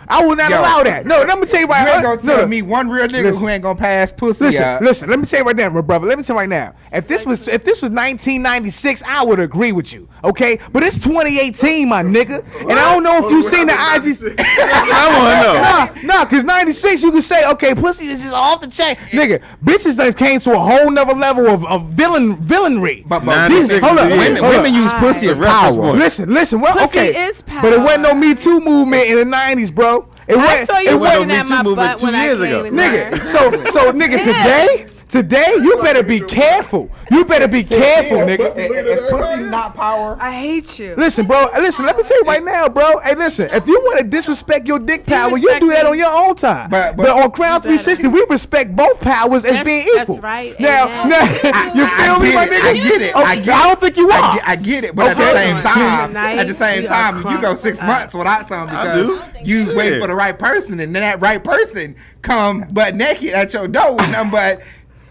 I will not Yo. allow that. No, let me tell you right You ain't now. gonna tell me one real nigga Listen. who ain't gonna pass pussy out. Listen. Let me tell you right now, my brother. Let me tell you right now. If this was 1996, I would agree with you. Okay, but it's 2018, my nigga, and I don't know if you seen the IG. That's what I want to know. Nah, cause 96 you can say, okay, pussy, this is off the chain, nigga. Bitches that came to a whole nother level of villainry. But 96 hold is up, the women, year. women use pussy as The reference power. point. Listen. Well, Pussy okay, is but it wasn't no power. Me Too movement in the 90s, bro. I saw you it wasn't pointing no at Me my Too movement butt 2 when I years came ago. in there. Nigga, so nigga, today you better be careful. You better be careful, nigga. Is pussy not power? I hate you. Listen, bro. Listen, let me tell you right now, bro. Hey, listen. If you want to disrespect your dick power, you do that on your own time. But on Crown 360, we respect both powers as being equal. That's right. Now, Amen. you feel me, my nigga? I get it. Okay, I don't think you are. I get it, but Okay. at the same time, Tonight, at the same we time, are you go 6 crunk. months without something I because do. you Shit. wait for the right person, and then that right person come butt naked at your door with nothing but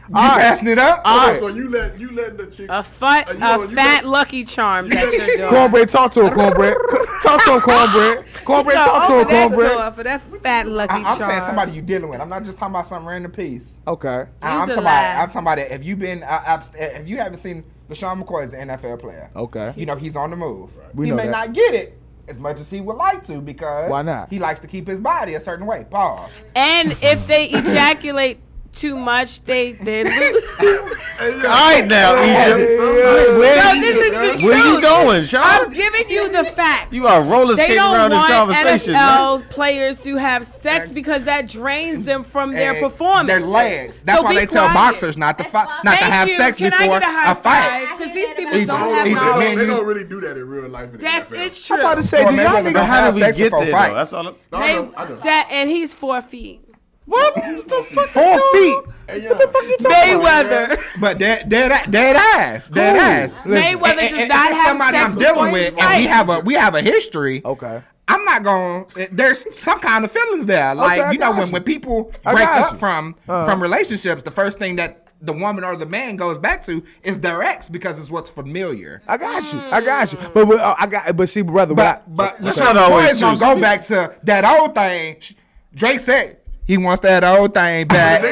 you All right. passing it up. All right. So you let the chick. A fat let- Lucky Charms at your door. Cornbread, talk to her, Cornbread. Talk to her, Cornbread. Cornbread, talk to her, Open that Cornbread. door for that fat Lucky I'm Charm. saying somebody you dealing with. I'm not just talking about some random piece. Okay. I'm a talking lie. about if you've been if you haven't seen LaSean McCoy as an NFL player. Okay. You know he's on the move. We He know may that. not get it as much as he would like to because Why not? he likes to keep his body a certain way. Pause. And if they ejaculate too much, they lose. All right now, Egypt. No, this is the truth. Where you going, I'm Sean? giving you the facts. You are roller They skating don't around this want conversation, NFL man. players to have sex because that drains them from their And performance. Their legs. That's So why be they tell quiet. boxers not to fight, not to Thank have you. sex Can before I get a high a fight. five? Because these people He's- don't have he's- knowledge. They don't really do that in real life. In the That's NFL. it's true. I'm about to say, Or do maybe y'all they niggas don't How have did we sex get before there, fights. though? That's all. No, Hey, I know. and he's 4 feet. What? the fuck? 4 feet. Hey, yeah. What the fuck you talking about? Mayweather. But dead ass. Mayweather does And not it's have somebody sex I'm before dealing he with, and fights. we have a history. Okay. I'm not going. There's some kind of feelings there. Like I you know, got you. when people I break got up you. from relationships, the first thing that the woman or the man goes back to is their ex because it's what's familiar. I got you. But see, brother. But That's LaSean not always McCoy is gonna true. go back to that old thing. Drake said he wants that old thing back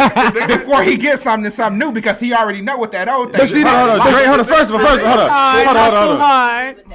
before he gets something new because he already know what that old thing But is. see, Hold on, Dre, hold on. First, hold on. Hard, Hold hustle on. hard. Hold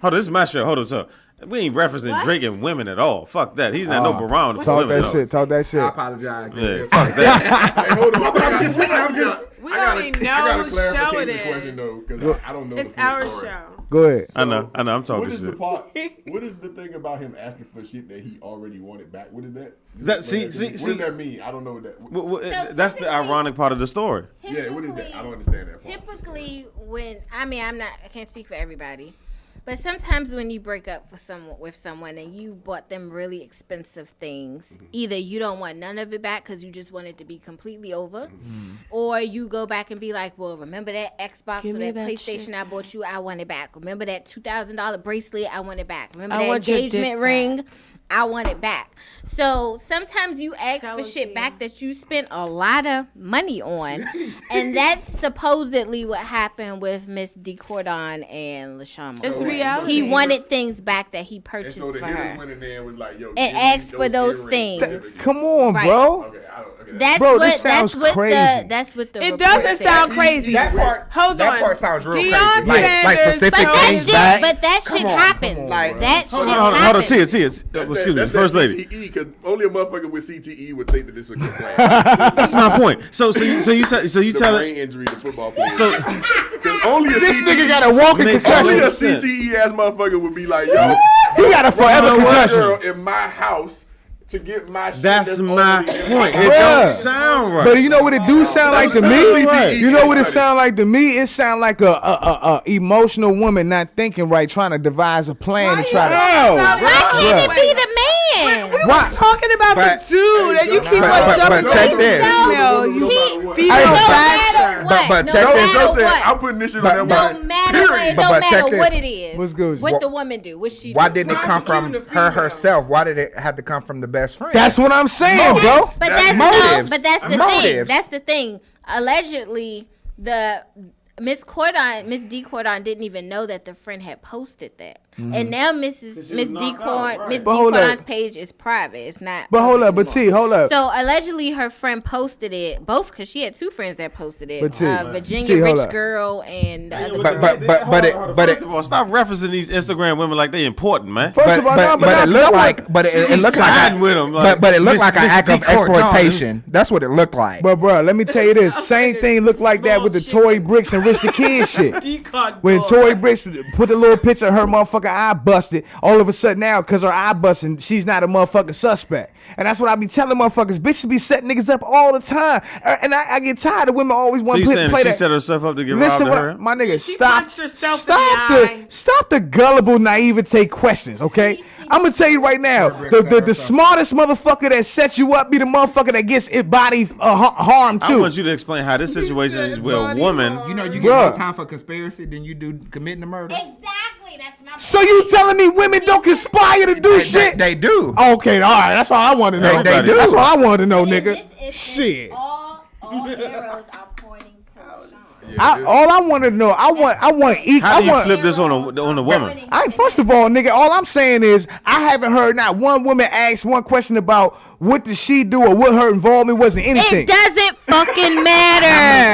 on, this is my show. Hold on, so We ain't referencing Drake and women at all. Fuck that. He's not no barometer for Talk women. that shit. Talk that shit. I apologize. Yeah, fuck that. Hey, hold on. I'm just. We already know whose show it question is. though, because I don't know. It's the full our story. show. Go ahead. I know. I'm talking What is shit. the part? What is the thing about him asking for shit that he already wanted back? What is that? That- see- what does that mean? I don't know what that. That's the ironic part of the story. Yeah, what is that? I don't understand that part. Typically, I can't speak for everybody, but sometimes when you break up with someone and you bought them really expensive things, either you don't want none of it back because you just want it to be completely over, or you go back and be like, well, remember that Xbox Give or me that that PlayStation shit I bought you? I want it back. Remember that $2,000 bracelet? I want it back. Remember I that want your dick engagement ring? I want it back. So sometimes you ask Tell for us, shit Tia. back that you spent a lot of money on. And that's supposedly what happened with MsDeCordon and LaSean McCoy. It's reality. He wanted things back that he And purchased so the for hitters her. went in there and was like, yo, And give me asked for those earrings. things. Come on, Right. bro. Okay, That's Bro, what this sounds that's what crazy. that's what the It report doesn't said. sound crazy. That part. Hold that on. part sounds real Deion crazy. Like Sanders specific But that things shit, back. but that shit Come on, happens. come on, bro. That shit Hold on, happens. Tia. Excuse me, First Lady. CTE, because only a motherfucker with CTE would think that this would get played. That's my point. So you The tell brain it. injury to football players. So 'Cause only a This CTE nigga got a walking Makes Only concussion. a CTE ass motherfucker would be like, yo, He got a forever one concussion. girl in my house to get my shit. that's my already in point. my It Bruh. don't sound right. But you know what it do sound like to That's me? CTE You know what it case sound like to me? It sound like a emotional woman not thinking right, trying to devise a plan to try to. Why can't it Bruh. be the man? We Why? was talking about But- the dude, and you keep but- on but jumping check to this. female. You He- female Hey, but- factor. but no check this. matter Joe said, what. I'm putting this shit But- on but- that No one. matter what, it don't check matter this. what it is. What's good? What the woman do? What she Why do? didn't it come from Prosecuting the her female. herself? Why did it have to come from the best friend? That's what I'm saying, bro. But That's that's motives. no, but that's the thing. Motives. That's the thing. Allegedly, the MsDeCordon didn't even know that the friend had posted that, and now Miss right. But hold up. MsDeCordon's page is private. It's not. But hold public up, but anymore. T, hold up. So allegedly, her friend posted it, both because she had two friends that posted it. But T, Virginia T, hold rich up. girl and the other But- girl. but First of all, stop referencing these Instagram women like they important, man. First of all, no, but it looked like, but it keeps looked like, siding with 'em, like, but it looked Miss- like an Miss act of DeCordon. exploitation. That's what it looked like. But bro, let me tell you this. Same like thing a looked like that with the small Tory chicken. Bricks and Rich the Kid shit. Decon When dog. Tory Bricks put the little picture of her motherfucking eye busted, all of a sudden now, because her eye busted, she's not a motherfucking suspect. And that's what I be telling motherfuckers. Bitches be setting niggas up all the time. And I get tired of women always So want you to saying play she that. set herself up to get Listen, robbed to her? my nigga, She stop. punched herself in Stop the eye. stop the gullible naivete questions, okay? I'm gonna tell you right now, the smartest motherfucker that sets you up be the motherfucker that gets it body harm I too. want you to explain how this situation is where a woman. you know, you get more time for conspiracy than you do committing a murder. Exactly. That's my. So you telling me women don't conspire to do shit? They do. Okay, all right. That's all I want to know. They do. That's all I want to know, nigga. This is Shit. All arrows are pointing to Sean. All I want to know, I want equal. How do you I want, flip this on a woman? First of all, nigga, all I'm saying is I haven't heard not one woman ask one question about what did she do or what her involvement was in anything. It doesn't fucking matter.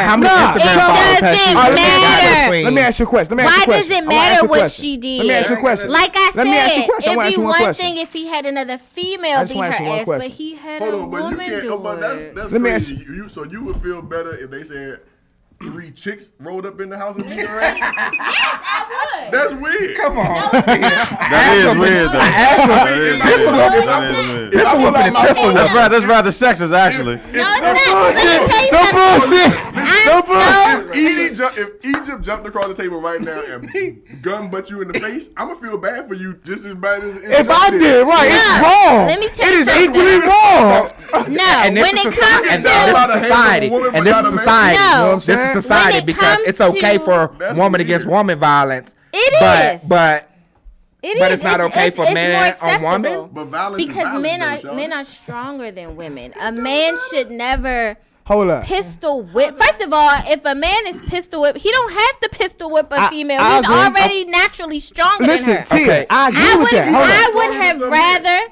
How many Nah, Instagram it followers has doesn't she matter. got Let me ask you a question. Why does it matter what she did? Let me ask you a question. Like I Let me ask you a said, question. I wanna it'd ask be you one one question. thing if he had another female I just beat wanna her ask you one ass, but question. he had Hold a on, but you woman can't. do But it. that's Let me crazy. ask So you would feel better if they said 3 chicks rolled up in the house and beat her ass? Yes, I would. That's weird. Come on. That is weird, though. Pistol whipping is pistol whipping. That's rather sexist, actually. No, it's not. Let me tell you No something. bullshit. If Egypt jumped across the table right now and gun butt you in the face, I'm gonna feel bad for you just as bad as If I did, right, No, it's wrong. let me tell It you is something. equally wrong. No, And this when is it society. comes And to this is society. And this is society. No. You know what I'm This is saying? society When it because comes it's okay to- for That's woman weird. against woman violence. It is. But It But is. it's not okay for it's man more on woman? acceptable. But violence is because violence, though, men Shawty. are stronger than women. A man should never Hold up. pistol whip. First of all, if a man is pistol whip, he don't have to pistol whip a female. I He's agree. already naturally stronger Listen, than her. Tia, Okay. I agree I with would, that. Hold I up. would have rather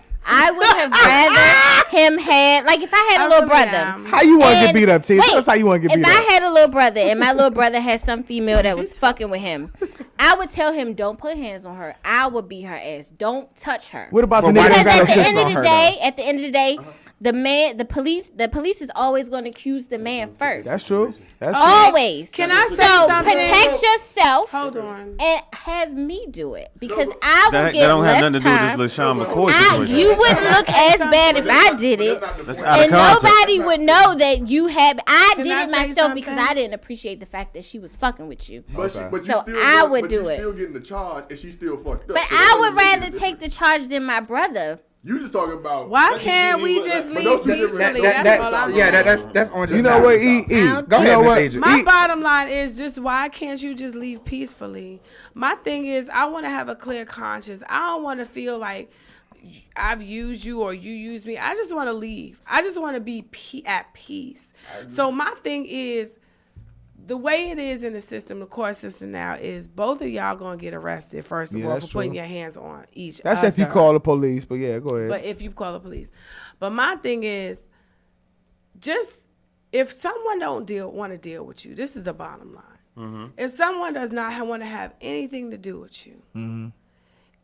him had, like if I had a I little really brother. am. How you want to get And- beat up, Tia? wait, Tell us how you want to get beat If I up. had a little brother and my little brother had some female that was fucking with him, I would tell him, don't put hands on her. I would beat her ass. Don't touch her. What about the But nigga why that got Because a at the fist end on of her? the day, at the end of the day, the police is always going to accuse the man first. That's true. That's true. Always. Can I say So something? protect yourself. Hold on. And have me do it because I will That get don't have less nothing to do time. with this LaSean McCoy situation. You wouldn't look as bad if I did it, That's out of and context. nobody would know that you have. I Can did I it say myself because something? I didn't appreciate the fact that she was fucking with you. But Okay. you So still I would do you it. still getting the charge, and she still fucked up. But So I that would doesn't make rather any take the difference. charge than my brother. You just talking about Why can't we just leave those two different- peacefully? That's all I'm that's on. You know what? E. don't Go You ahead, know Miss what? Agent. My E- bottom line is just why can't you just leave peacefully? My thing is I want to have a clear conscience. I don't want to feel like I've used you or you used me. I just want to leave. I just want to be at peace. So my thing is the way it is in the system, the court system now is both of y'all gonna get arrested first of Yeah, all that's for putting true. your hands on each That's other. if you call the police, but yeah, go ahead. But if you call the police. But my thing is, just if someone don't want to deal with you, this is the bottom line. If someone does not want to have anything to do with you,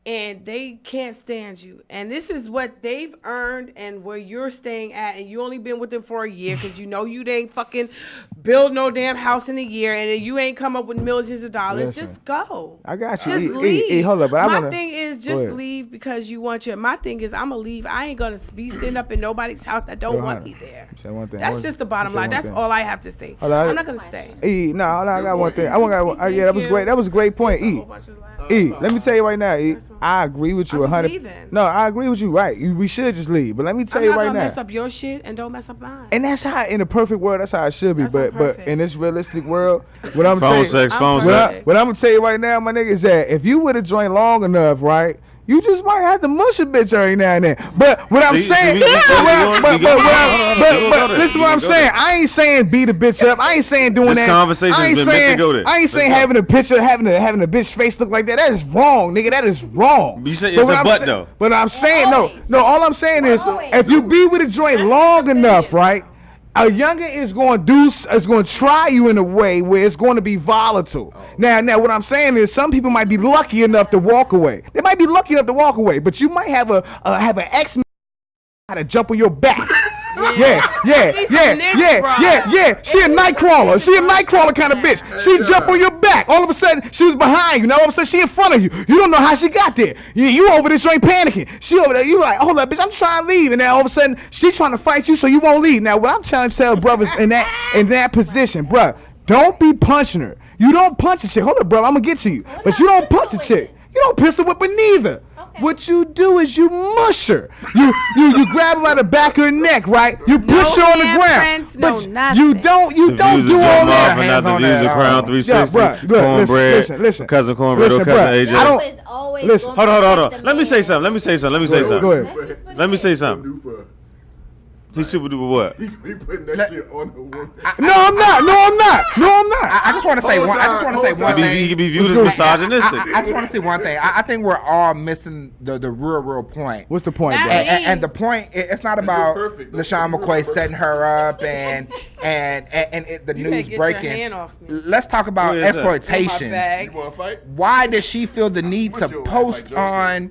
and they can't stand you, and this is what they've earned and where you're staying at, and you only been with them for a year because you know you ain't fucking build no damn house in a year, and you ain't come up with millions of dollars. Listen, just go. I got you. Just leave. Hold up, but I my wanna- thing is Go just ahead. leave because you want your. My thing is I'm gonna leave. I ain't gonna be sitting up in nobody's house that don't Go want ahead. me there. Say one thing. That's just the bottom Say line. one That's thing. all I have to say. Hold on, I'm not gonna stay. E, no, I got one thing. Yeah, that was great. That was a great point. E, let me tell you right now. E, I agree with you I'm just 100. leaving. No, I agree with you. Right, we should just leave. But let me tell I'm you not right gonna now. mess up your shit and don't mess up mine. And that's how, in a perfect world, that's how it should be. That's But not but perfect. in this realistic world, what I'm Phone saying, sex, I'm phone perfect. sex. what I'm gonna tell you right now, my nigga, is that if you would have joined long enough, right, you just might have to mush a bitch every now and then. But what I'm See, saying, we go there. but listen We what go I'm saying. there. I ain't saying beat a bitch up. I ain't saying doing This that. conversation I ain't has been meant to saying go there. I ain't saying Let's go. having a picture, having a bitch face look like that. That is wrong, nigga. That is wrong. You say But it's what a I'm butt, sa- though. But I'm saying Always. no. All I'm saying is Always. if you be with a joint long enough, right? A youngin is going to try you in a way where it's going to be volatile. Now, what I'm saying is some people might be lucky enough to walk away. They might be lucky enough to walk away, but you might have an ex to jump on your back. Yeah. She a night crawler. She a night crawler kind of bitch. She jump on your back. All of a sudden, she was behind you. Now all of a sudden, she in front of you. You don't know how she got there. You over there, joint panicking. She over there. You like, hold up, bitch, I'm trying to leave. And then all of a sudden, she's trying to fight you so you won't leave. Now, what I'm trying to tell brothers in that position, bruh, don't be punching her. You don't punch a chick. Hold up, bro, I'm gonna get to you. But you don't punch a chick. You don't pistol whip her neither. Okay. What you do is you mush her. You grab her by the back of her neck, right? You push her on the ground. handprints, no But nothing. you don't The views do of all Joe that. Marvin, Hands not the on views that, of Crown 360. Yeah, bruh, look, Cornbread, listen. cousin Cornbread, Listen, cousin bruh, AJ. I don't- It's always Listen. gonna Hold on. protect the Let me say man. something. Let me say something. Go ahead. Let me say something. He's super duper what? He putting that shit on the woman. No, I'm not. I just want to say one. I just want to say one He thing. can be viewed as misogynistic. I just want to say one thing. I think we're all missing the real point. What's the point, That bro? ain't- And the point, it's not about perfect. LaSean You're McCoy perfect. setting her up and the You better news get your breaking. hand off me. Let's talk about Where is that? In my exploitation. bag. You want to fight? Why does she feel the need What's to your post like on?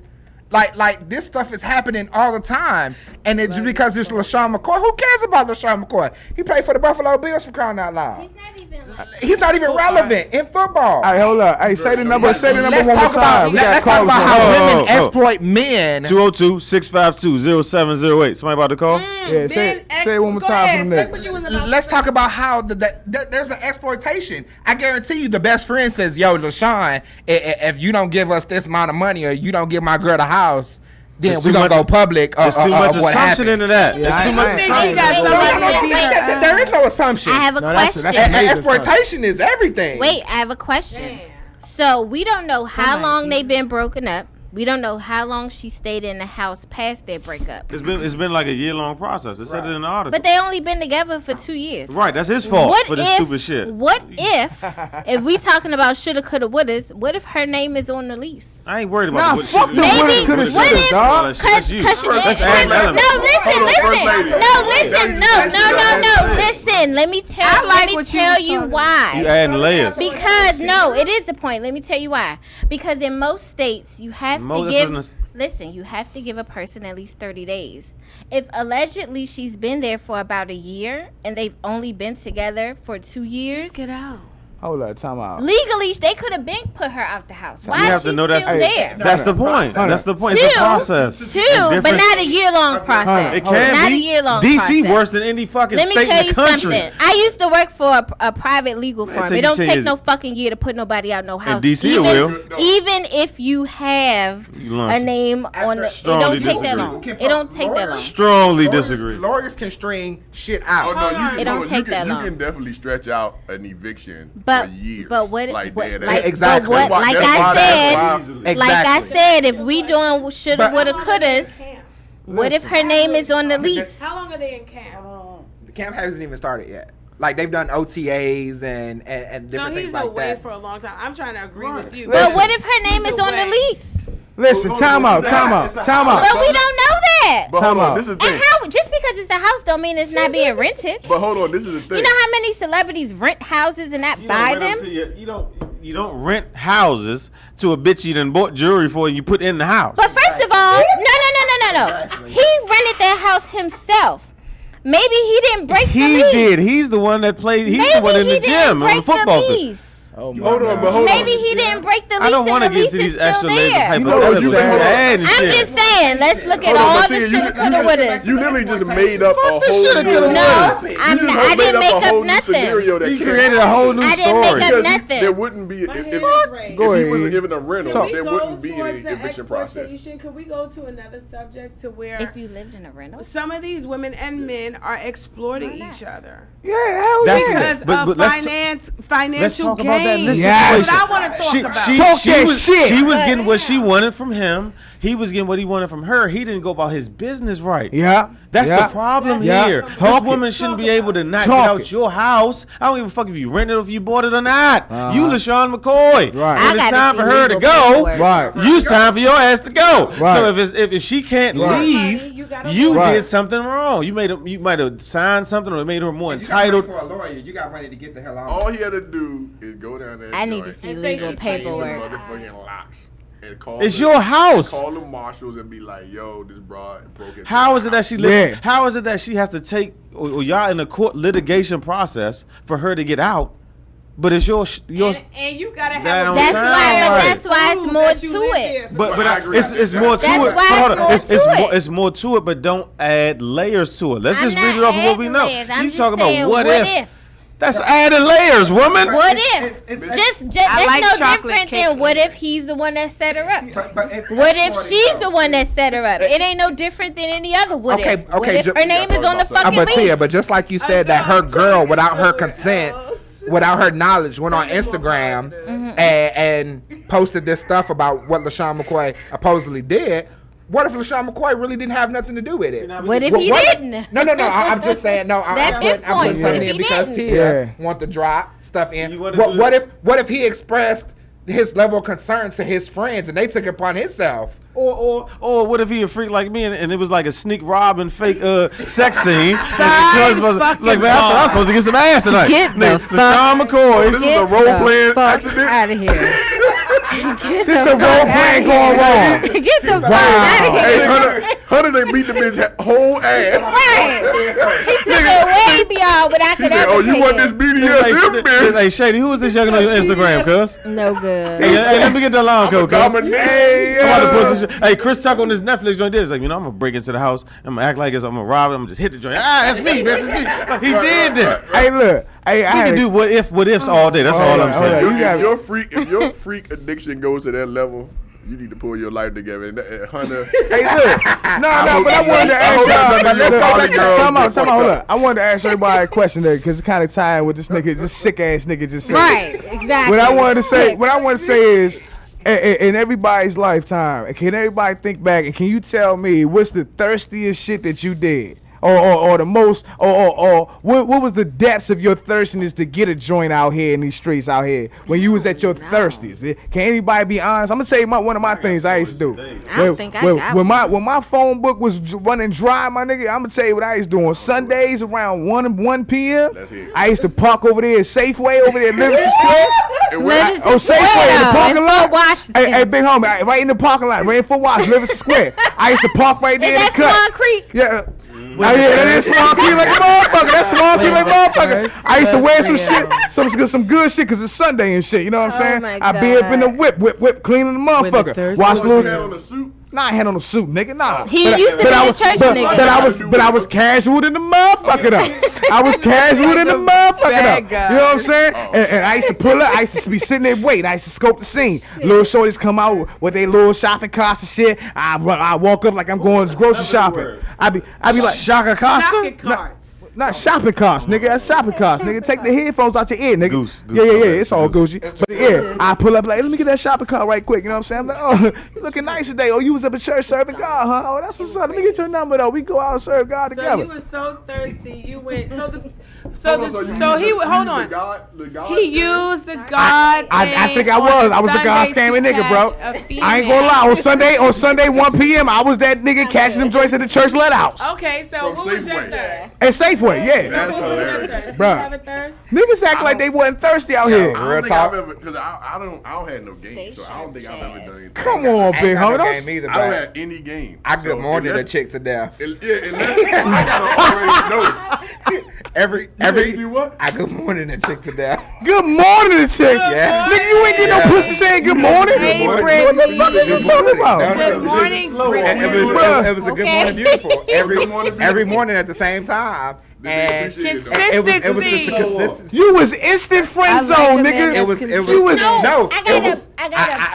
Like this stuff is happening all the time, and it's because it's LaSean McCoy. Who cares about LaSean McCoy? He played for the Buffalo Bills for crying out loud. He's not even like. He's not even relevant in football. Hey, hold up. Hey, say the number. Say the number Let's one more talk about time. We got let's talk callers about on. how Oh, women oh. exploit men. 202-652-0708. Somebody about to call? Yeah, say it one more time for the nigga. Let's talk about how there's an exploitation. I guarantee you, the best friend says, "Yo, LaSean, if you don't give us this amount of money or you don't give my girl the house, then There's we're too gonna much- go public." There's too much what assumption happened. into that. Yeah, There's too I much think she assumption. got No, somebody to beat her there is no assumption. I have a No, that's question. a major Exploitation is everything. Wait, I have a question. So we don't know how long they've been broken up. We don't know how long she stayed in the house past their breakup. It's been like a year-long process. It said it in the article. But they only been together for 2 years. Right, that's his fault for this stupid shit. What if we talking about shoulda, coulda, wouldas, what if her name is on the lease? I ain't worried about Nah, what fuck she the do. woulda, coulda, shoulda, dog. That's you. Let's add an element. Listen. Let me tell you why. You adding layers. Because no, it is the point. Let me tell you why. Because in most states, you have to give. Listen, you have to give a person at least 30 days. If allegedly she's been there for about a year and they've only been together for 2 years, Just get out. Hold up, time out. legally they could have been put her out the house. Why You is have she to know still that's there? That's the point. That's the point. Two, It's a process. but not a year-long process. It can Not be. a year-long DC process. worse than any fucking Let me state tell in you the country. something. I used to work for a private legal firm. take It don't you take 10 no years. fucking year to put nobody out no house. DC even, it will. Even if you have You launched a it. name on the, it Strongly don't take that disagree. long. It don't take that long. Strongly disagree. Lawyers can string shit Oh out. no, you can, It don't hold on, take that you long. can definitely stretch out an eviction But for years. but what like what- that. like, Exactly. but what, like I said, Exactly. like I said, if we doing shoulda, But- woulda, couldas, what if her name is on the lease? How long are they in camp? The camp hasn't even started yet. Like they've done OTAs and So different he's things like away that. for a long time. I'm trying to agree with you. But what if her name He's is on the away. lease? Listen, time out. But we don't know that. But hold Time on, out. this is the And thing. how just because it's a house don't mean it's not being rented. But hold on, this is the thing. You know how many celebrities rent houses and not buy them? You don't rent houses to a bitch you done bought jewelry for and you put in the house. But first of all, no. He rented that house himself. Maybe he didn't break the He lease. did. He's the one that played. He's Maybe the one in he the didn't gym on break the football the field. lease. Hold on, but hold Maybe on. he didn't break the lease I don't and want the to get lease to is these still extra layers of there. hypotheticals. You know what You I'm can saying? add and I'm shit. just saying, let's look at Hold on, all but the see, shoulda, coulda, wouldas. You literally just made up a whole shoulda, new. coulda, No, wouldas. I didn't make up nothing. You created a whole new I didn't make story. up Because nothing. there wouldn't be if My he hand is raised. Go ahead. wasn't given a rental, Can we there go wouldn't be towards any the eviction process. exploitation? Could we go to another subject to where If you lived in a rental. some of these women and men are exploiting Why not? each other Yeah, hell That's yeah. because But of let's financial let's talk gain? about that. Listen, Yes. That's what I want to talk about. Talk that shit. She was getting what she wanted from him. He was getting what he wanted from her. He didn't go about his business right. Yeah. That's yeah. the problem Yeah. here. Talk This it. woman shouldn't be able to not Talk get out it. your house. I don't give a fuck if you rent it or if you bought it or not. Uh-huh. You LaSean McCoy. Right. I When it's gotta time see for her to legal go, paperwork. Right. it's time for your ass to go. Right. So if she can't Right. leave, You gotta you move. Right. did something wrong. You might have signed something or made her more If you got money entitled. for a lawyer, you got money to get the hell out. All he had to do is go down there. I need to see And say legal she changed the paperwork. Motherfucking locks. And call It's the- your house. Call the marshals and be like, "Yo, this broad broke into How my is it that house." she Yeah. How is it that she has to take or y'all in a court litigation process for her to get out? But it's your And you gotta That have don't a That's sound why, but right. that's why it's more to it. but I agree. it's more to That's it. why But hold it's on. more It's to it. it's more to it, but don't add layers to it. Let's I'm just read not it off of what we adding know. layers. I'm You just talking about saying, what what if? if? That's adding layers, woman. What if? it's- Just I that's like no chocolate different cake. than what if he's the one that set her up. But it's What if exploiting she's though. the one that set her up? It ain't no different than any other what Okay, if. What okay, if ju- her name is on the fucking But Tia, lease? but just like you said that her girl, without her consent, without her knowledge, went on Instagram and posted this stuff about what LaSean McCoy supposedly did. What if LaSean McCoy really didn't have nothing to do with it? What if he what if- didn't? No. I'm just saying. No, That's his I'm point. putting What something if in he because didn't? Tia Yeah. want to drop stuff in. You wanna What, do what that? if what if he expressed his level of concern to his friends and they took it upon himself? Or what if he a freak like me and it was like a sneak robbing fake sex scene? fucking Like, man, I thought I was supposed to get some ass tonight. Get the fuck- LaSean McCoy. This is a role-playing accident? out of here. This is a role playing going wrong. Get the fuck out of Hey, here. Hunter, they beat the bitch whole ass. Right. He took it way beyond what I He could said, ever "Oh, you take want it. this BDSM, bitch?" Hey, Shady, who is this young on your Instagram, cuz? No good. Hey, let me get that line code, cuz. Dominate. I'm about to put some shit. Hey, Chris Tucker on this Netflix joint did. It's like, I'm gonna break into the house. I'm gonna act like it's. I'm gonna rob it. I'm gonna just hit the joint. That's me, bitch. It's me. He did that. Hey, look. Hey, I We had can a- do what ifs all day. That's all I'm hold on. saying. You got- If your freak addiction goes to that level, you need to pull your life together. And Hunter, Hey, look. No, but I wanted to ask hope y'all. none of But your let's go poly back to girls time get out. fucked Hold up. up. I wanted to ask everybody a question there because it's kind of tying with this nigga, this sick ass nigga just said. Right. Exactly. What I wanted to say is, in everybody's lifetime, can everybody think back and can you tell me what's the thirstiest shit that you did? or the most, or what was the depths of your thirstiness to get a joint out here in these streets out here when you was at your thirstiest? Can anybody be honest? I'm gonna tell you one of my things I used to do. I don't think I got when my phone book was running dry, my nigga, I'm gonna tell you what I used to do on Sundays around 1 p.m. I used to park over there at Safeway over there at Livingston Square. Safeway in the parking lot. Hey, big homie, right in the parking lot, right in Fort Washington, Livingston Square. I used to park right there in the cut. Swan Creek? Yeah. That is Small Creek like a motherfucker. That's Small Creek like a motherfucker. I used to wear some shit, some good shit, cause it's Sunday and shit. You know what I'm saying? I be up in the whip, cleaning the motherfucker. Watch little. Nah, I had on a suit, nigga. Nah. He used to be a church nigga. But I was casual in the motherfucker though. I was casual in the mother. You know what I'm saying? And I used to pull up. I used to be sitting there waiting. I used to scope the scene. Little shorties come out with their little shopping carts and shit. I walk up like I'm going grocery shopping. I be like Shaka Costa. Shopping carts. Not shopping carts, nigga. That's shopping carts, nigga. Take the headphones out your ear, nigga. Goose, yeah. It's all Gucci. But yeah, I pull up like, let me get that shopping cart right quick. You know what I'm saying? I'm like, oh, you looking nice today. Oh, you was up at church serving God, huh? Oh, that's what's up. Let me get your number though. We go out and serve God together. So you was so thirsty. You went. So he would hold on. He used the God. I think I was. I was the God scamming nigga, bro. I ain't gonna lie. On Sunday 1 p.m. I was that nigga catching them joints at the church let house. Okay, so what was your thirst? At Safeway, yeah. That's hilarious, bro. Niggas act like they wasn't thirsty out here. I don't think I've ever, because I don't have no game, so I don't think I've ever done anything. Come on, big homie. I don't have any game. I good morning a chick to death. I gotta already know. Every I good morning a chick to death. Good morning, chick. Yeah. Nigga, you ain't get no pussy saying good morning. Hey, What the fuck is you talking about? Good morning, It was a good morning, beautiful. Every morning at the same time. And consistency. It was just the consistency. You was instant friend zone, nigga. It was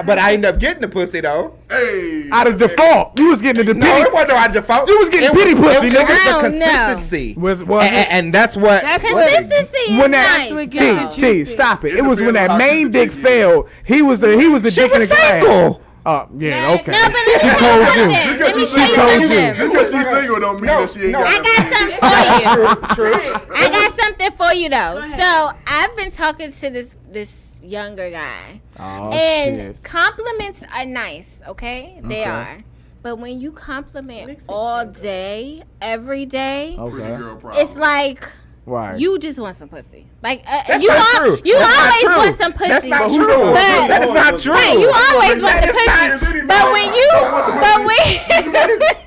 but I ended up getting the pussy though. Hey, out of default. You was getting the pity. No, it wasn't out of default. You was getting pity pussy, nigga. It was the consistency. Was it? And that's what. Consistency When is that nice. T, stop it. It was when that main dick failed. He was the dick in the glass. Yeah, okay. No, but she told you. She told you. Because she's single don't mean that she ain't got I got something for you. True. I got something for you though. So I've been talking to this younger guy, and shit. compliments are nice. Okay, they are. But when you compliment all day, every day, it's like. Right. You just want some pussy. Like That's you not true. You That's always not want some pussy. That's not true. That is not true. Right, you always want the pussy. But when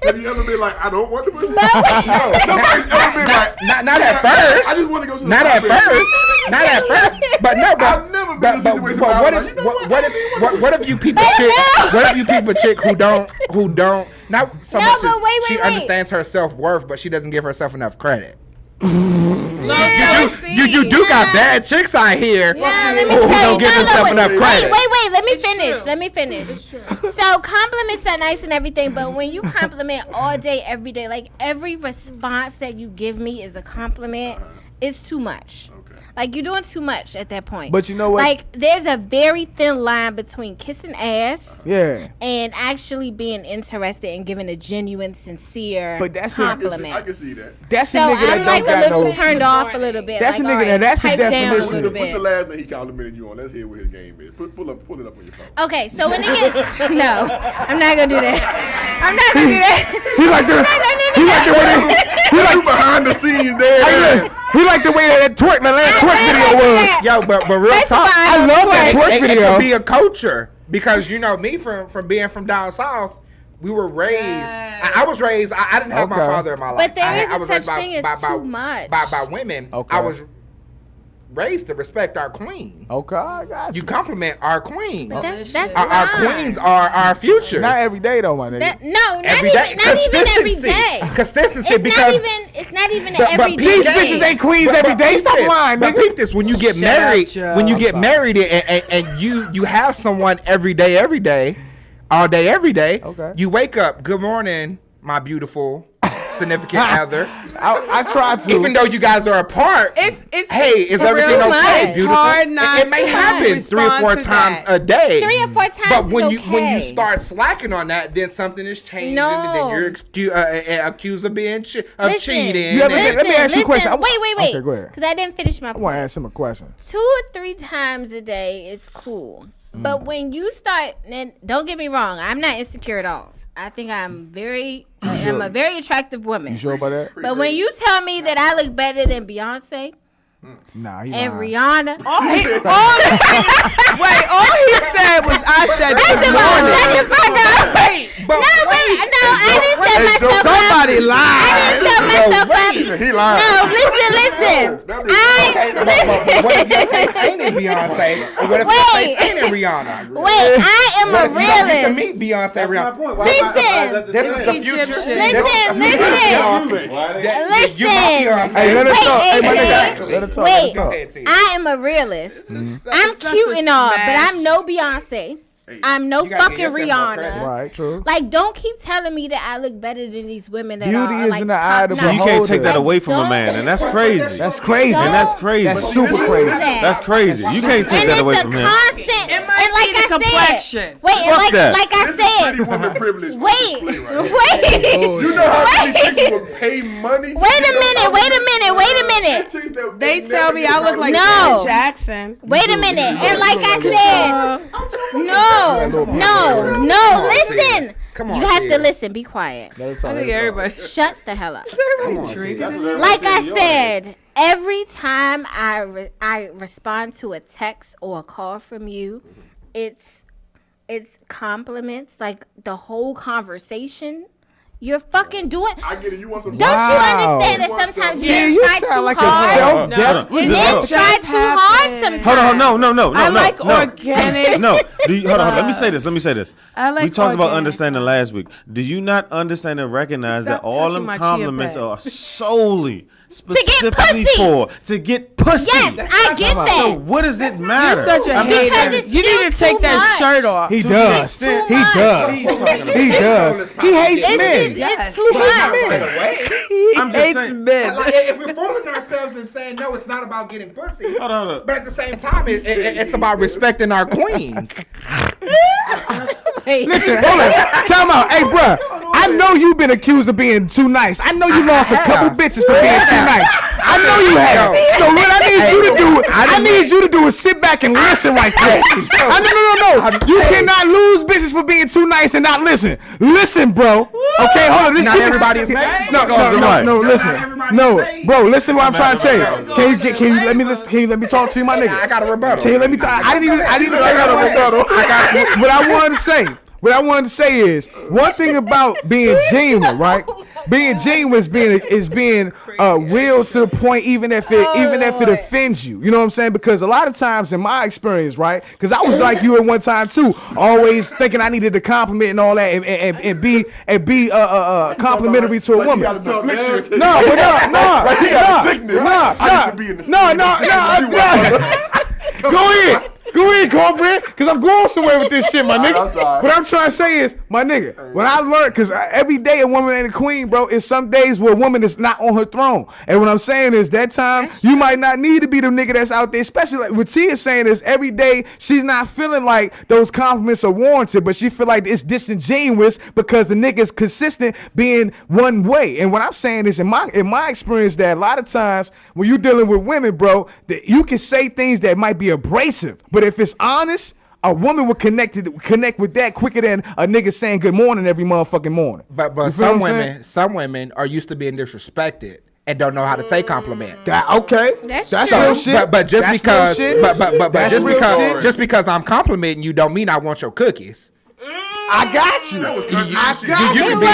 Have you ever been like, I don't want the pussy? Nobody's ever been like, not at first. I just want to go to the Not at first. Not at first. But no, I've never been in a situation where what if you people chick? What if you people chick who don't not so much as she understands her self-worth, but she doesn't give herself enough credit. You do got bad chicks out here who don't give themselves enough credit. Wait, let me finish. So compliments are nice and everything, but when you compliment all day, every day, like every response that you give me is a compliment, it's too much. Like, you're doing too much at that point. But you know what? Like, there's a very thin line between kissing ass and actually being interested and giving a genuine, sincere compliment. I can see that. That's so a nigga I'm like a little turned off a little bit. That's like, a nigga that that's a definition. Put the last thing he complimented you on. Let's hear what his game is. Pull it up on your phone. Okay, so when nigga, no, I'm not gonna do that. I'm not gonna do that. He like the behind the scenes there. He like the way that twerk video was. Yo, but real talk, I love that twerk video. It could be a culture because you know me from being from down south. We were raised. I was raised. I didn't have my father in my life. But there is such thing as too much by women. I was raised to respect our queens. Okay, I got you. You compliment our queens. That's our queens are our future. Not every day though, my nigga. Not even every day. Consistency because it's not even every day. These bitches ain't queens every day. Stop lying, nigga. But peep this: when you get married, and you have someone every day, all day, every day. Okay. You wake up. Good morning, my beautiful. significant other. I try to. Even though you guys are apart, It's is for everything real, okay? it's Beautiful. hard not It may to happen 3 or 4 respond to times that. a day. 3 or 4 times But when is you okay. start slacking on that, then something is changing, No. and then you're accused of being Listen, cheating. Yeah, and- let me ask you a question. Wait. Okay, go ahead. Because I didn't finish my I want to point. ask him a question. 2 or 3 times a day is cool. But when you start, and don't get me wrong, I'm not insecure at all. I think I'm I'm a very attractive woman. You sure about that? But when you tell me that I look better than Beyonce Nah, he and lying. Rihanna, All he said was, I said first this of all, morning. shut the fuck up. But No, I didn't set myself up. Somebody I lied. didn't set myself up. He lying. No, listen. what if your taste ain't in Beyonce? Or what if your Wait. taste ain't in Rihanna? Wait, I am What a if you don't get to realist. meet Beyonce? That's my Rihanna? point. Listen. This is the future. Egyptian. Listen. Hey, let her Wait, talk. Hey, my nigga. Exactly. Let her talk. Wait, Let her Go ahead, T. I am a realist. I'm Such cute a and all, but smash. I'm no Beyonce. I'm no You gotta fucking give yourself more credit. Rihanna. Right, true. Like, don't keep telling me that I look better than these women that Beauty are is like in the eye of the top notch. You can't take that Like, away from a man, and that's crazy. That's crazy. And that's crazy. That's super crazy. That's crazy. You can't take And that it's away a from him. constant. It might and like be the I complexion. said, wait, and Fuck that. like I This is pretty said, woman privilege. wait, Play right here. wait. You know how many Wait. chicks would pay money? To Wait a get minute, up wait a on minute, this? wait a minute. There's chicks that They never tell me get I look out like No. Janet Jackson. Wait a minute. And like I said, no, listen. Come on, You have Tia. to listen. Be quiet. Let her talk. I think let her everybody. Shut the hell up. Everybody drinking. Like I said, every time I respond to a text or a call from you, it's compliments, like the whole conversation. You're fucking doing. I get it. You want some? Don't Wow. you understand that sometimes Yeah, you you try sound too like hard? a self-death. And Hold then on. try too hard sometimes. Hold on, no. I like no. organic. No, hold on. Let me say this. I like we talked about organic. understanding last week. Do you not understand and recognize Stop that all touching them my chia compliments pet. are solely specifically pussy. to get pussy? Yes, I get So that. what does it matter? You're such a I'm not hater. Because it's You need to still take too that much. shirt off. He To does. the He extent- does. He does. He hates It's men. Yes. too much. I'm just Hates saying. men. Like, if we're fooling ourselves and saying no, it's not about getting pussy. Hold on. But at the same time, it's about respecting our queens. Listen, hold on. Time out. Hey, bruh. I know you've been accused of being too nice. I know you lost a couple bitches for being too nice. I know you have. So what I need you to do, I need you to do is sit back and listen right there. No. You cannot lose bitches for being too nice and not listen. Listen, bro. Okay, hold on. This Not everybody is made. No, listen. No, bro, listen what I'm trying to say. Can you let me listen? Can you let me talk to you, my nigga? I got a rebuttal. Can you let me talk? I didn't even say that. What I wanted to say is one thing about being genuine, right? Being genuine is being real to the point, even if it offends you. You know what I'm saying? Because a lot of times, in my experience, right? Because I was like you at one time too, always thinking I needed to compliment and all that, and be complimentary to a woman. Go ahead, cornbread, because I'm going somewhere with this shit, my nigga. What I'm trying to say is, my nigga, when I learned, because every day a woman ain't a queen, bro, it's some days where a woman is not on her throne. And what I'm saying is, that time, you might not need to be the nigga that's out there, especially like what Tia's saying is, every day, she's not feeling like those compliments are warranted, but she feel like it's disingenuous because the nigga's consistent being one way. And what I'm saying is, in my experience, that a lot of times, when you're dealing with women, bro, that you can say things that might be abrasive, but if it's honest, a woman will connect with that quicker than a nigga saying good morning every motherfucking morning. But You feel some what I'm some women are used to being disrespected and don't know how to take compliments. Okay, That's real true. shit. But just That's because, real shit. but That's just real because, shit. just because I'm complimenting you, don't mean I want your cookies. I got you. I got You you. can be.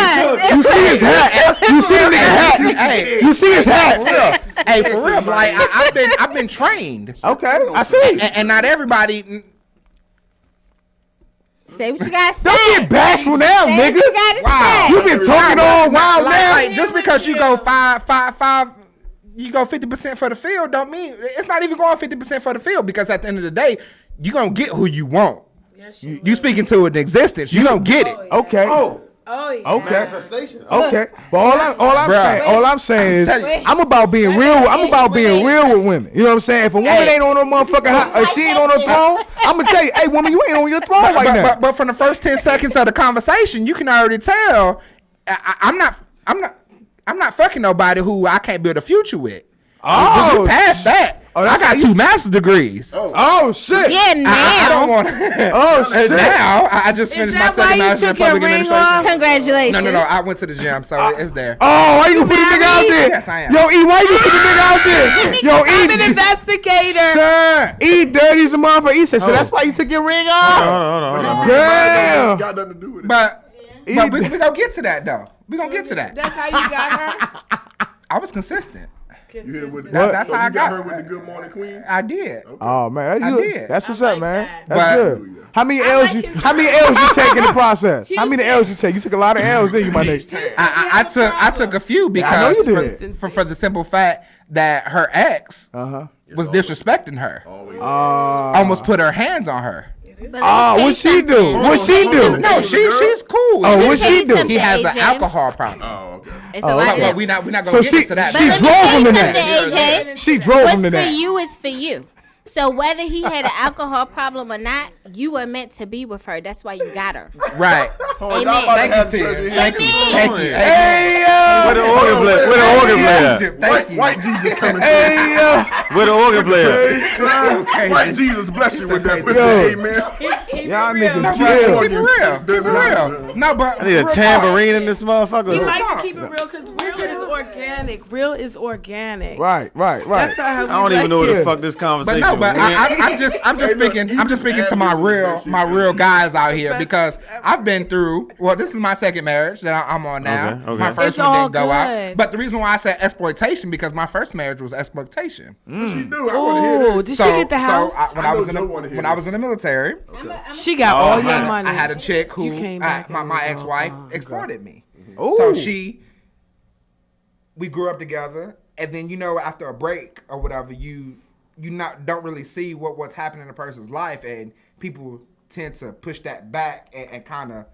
You see his hat. You see the nigga hat. Hey, You see his hat. hey, for real. Like I've been trained, Okay, I see. and not everybody. Say what you gotta say. Don't get bashful now, Say what nigga. you gotta Wow. say. You been talking all wild now. Like just because you go 5, you go 50% for the field, don't mean it's not even going 50% for the field, because at the end of the day, you gonna get who you want. You speaking to an existence, you gonna get it. Okay. Oh yeah. Okay. Manifestation. Okay, but all I'm saying is, I'm about being real. I'm about being real with women. You know what I'm saying? If a woman ain't on no motherfucking, if she ain't on her throne, I'm gonna tell you, hey, woman, you ain't on your throne right now. But from the first 10 seconds of the conversation, you can already tell I'm not fucking nobody who I can't build a future with. Oh, we past that. Oh, I got 2 master's degrees. Oh shit. Yeah, now. I don't want. Oh shit. Now I just finished my second master's in public administration. Congratulations. No. I went to the gym, so it's there. Oh, why you put the nigga out there? Yes, I am. Yo, E, why you put the nigga out there? Yo, E, I'm an investigator. Sir, E dirty as a motherfucker. E said, so that's why you took your ring off? Hold on. Damn. Got nothing to do with it. But we gonna get to that though. We gonna get to that. That's how you got her. I was consistent. You hit with the, That's so how I you got her with the Good Morning Queen. I did. Oh man, I that's did. good. That's what's I up, like man. that. That's But- good. How many L's you take in the process? How many L's you take? You took a lot of L's, didn't you, my nigga? I took a few I know you because did. for the simple fact that her ex was disrespecting her. Almost put her hands on her. Oh, what she do? What she do? No, she's cool. Oh, what she do? He has an AJ. alcohol problem. Oh, okay. It's a lot But of we're not gonna So get she into that. she But let me drove tell him you to something, that. AJ. She drove What's him to for that. you is for you. So whether he had an alcohol problem or not, you were meant to be with her. That's why you got her. Right. Oh, Amen. y'all about to Thank have you, surgery Tia. here. Thank you. Amen. Thank you. Hey Where the organ player? Where the organ player? Thank you. White Jesus coming through. Hey, Where the organ player? Okay. White Jesus bless you with that pussy. Yo. Amen. y'all real. niggas Keep it kill. real. Keep it real. No, but I need a real tambourine in this We motherfucker. like to keep it real because real is organic. Real is organic. Right. That's how we I don't even like know where it. the fuck this But conversation no, but was. I'm just speaking to my real guys out here because I've been through. Well, this is my second marriage that I'm on now. Okay. My first It's one all didn't go out. good. But the reason why I said exploitation because my first marriage was exploitation. What she do? I want to hear Oh, this. did she get the house? when I I know was in Joe wanna hear when I this. was in the military, She got all your money. I had a chick who You came back and my it was ex-wife all gone. exploited me. Ooh. So we grew up together, and then after a break or whatever, you don't really see what's happening in a person's life, and people tend to push that back and kind of,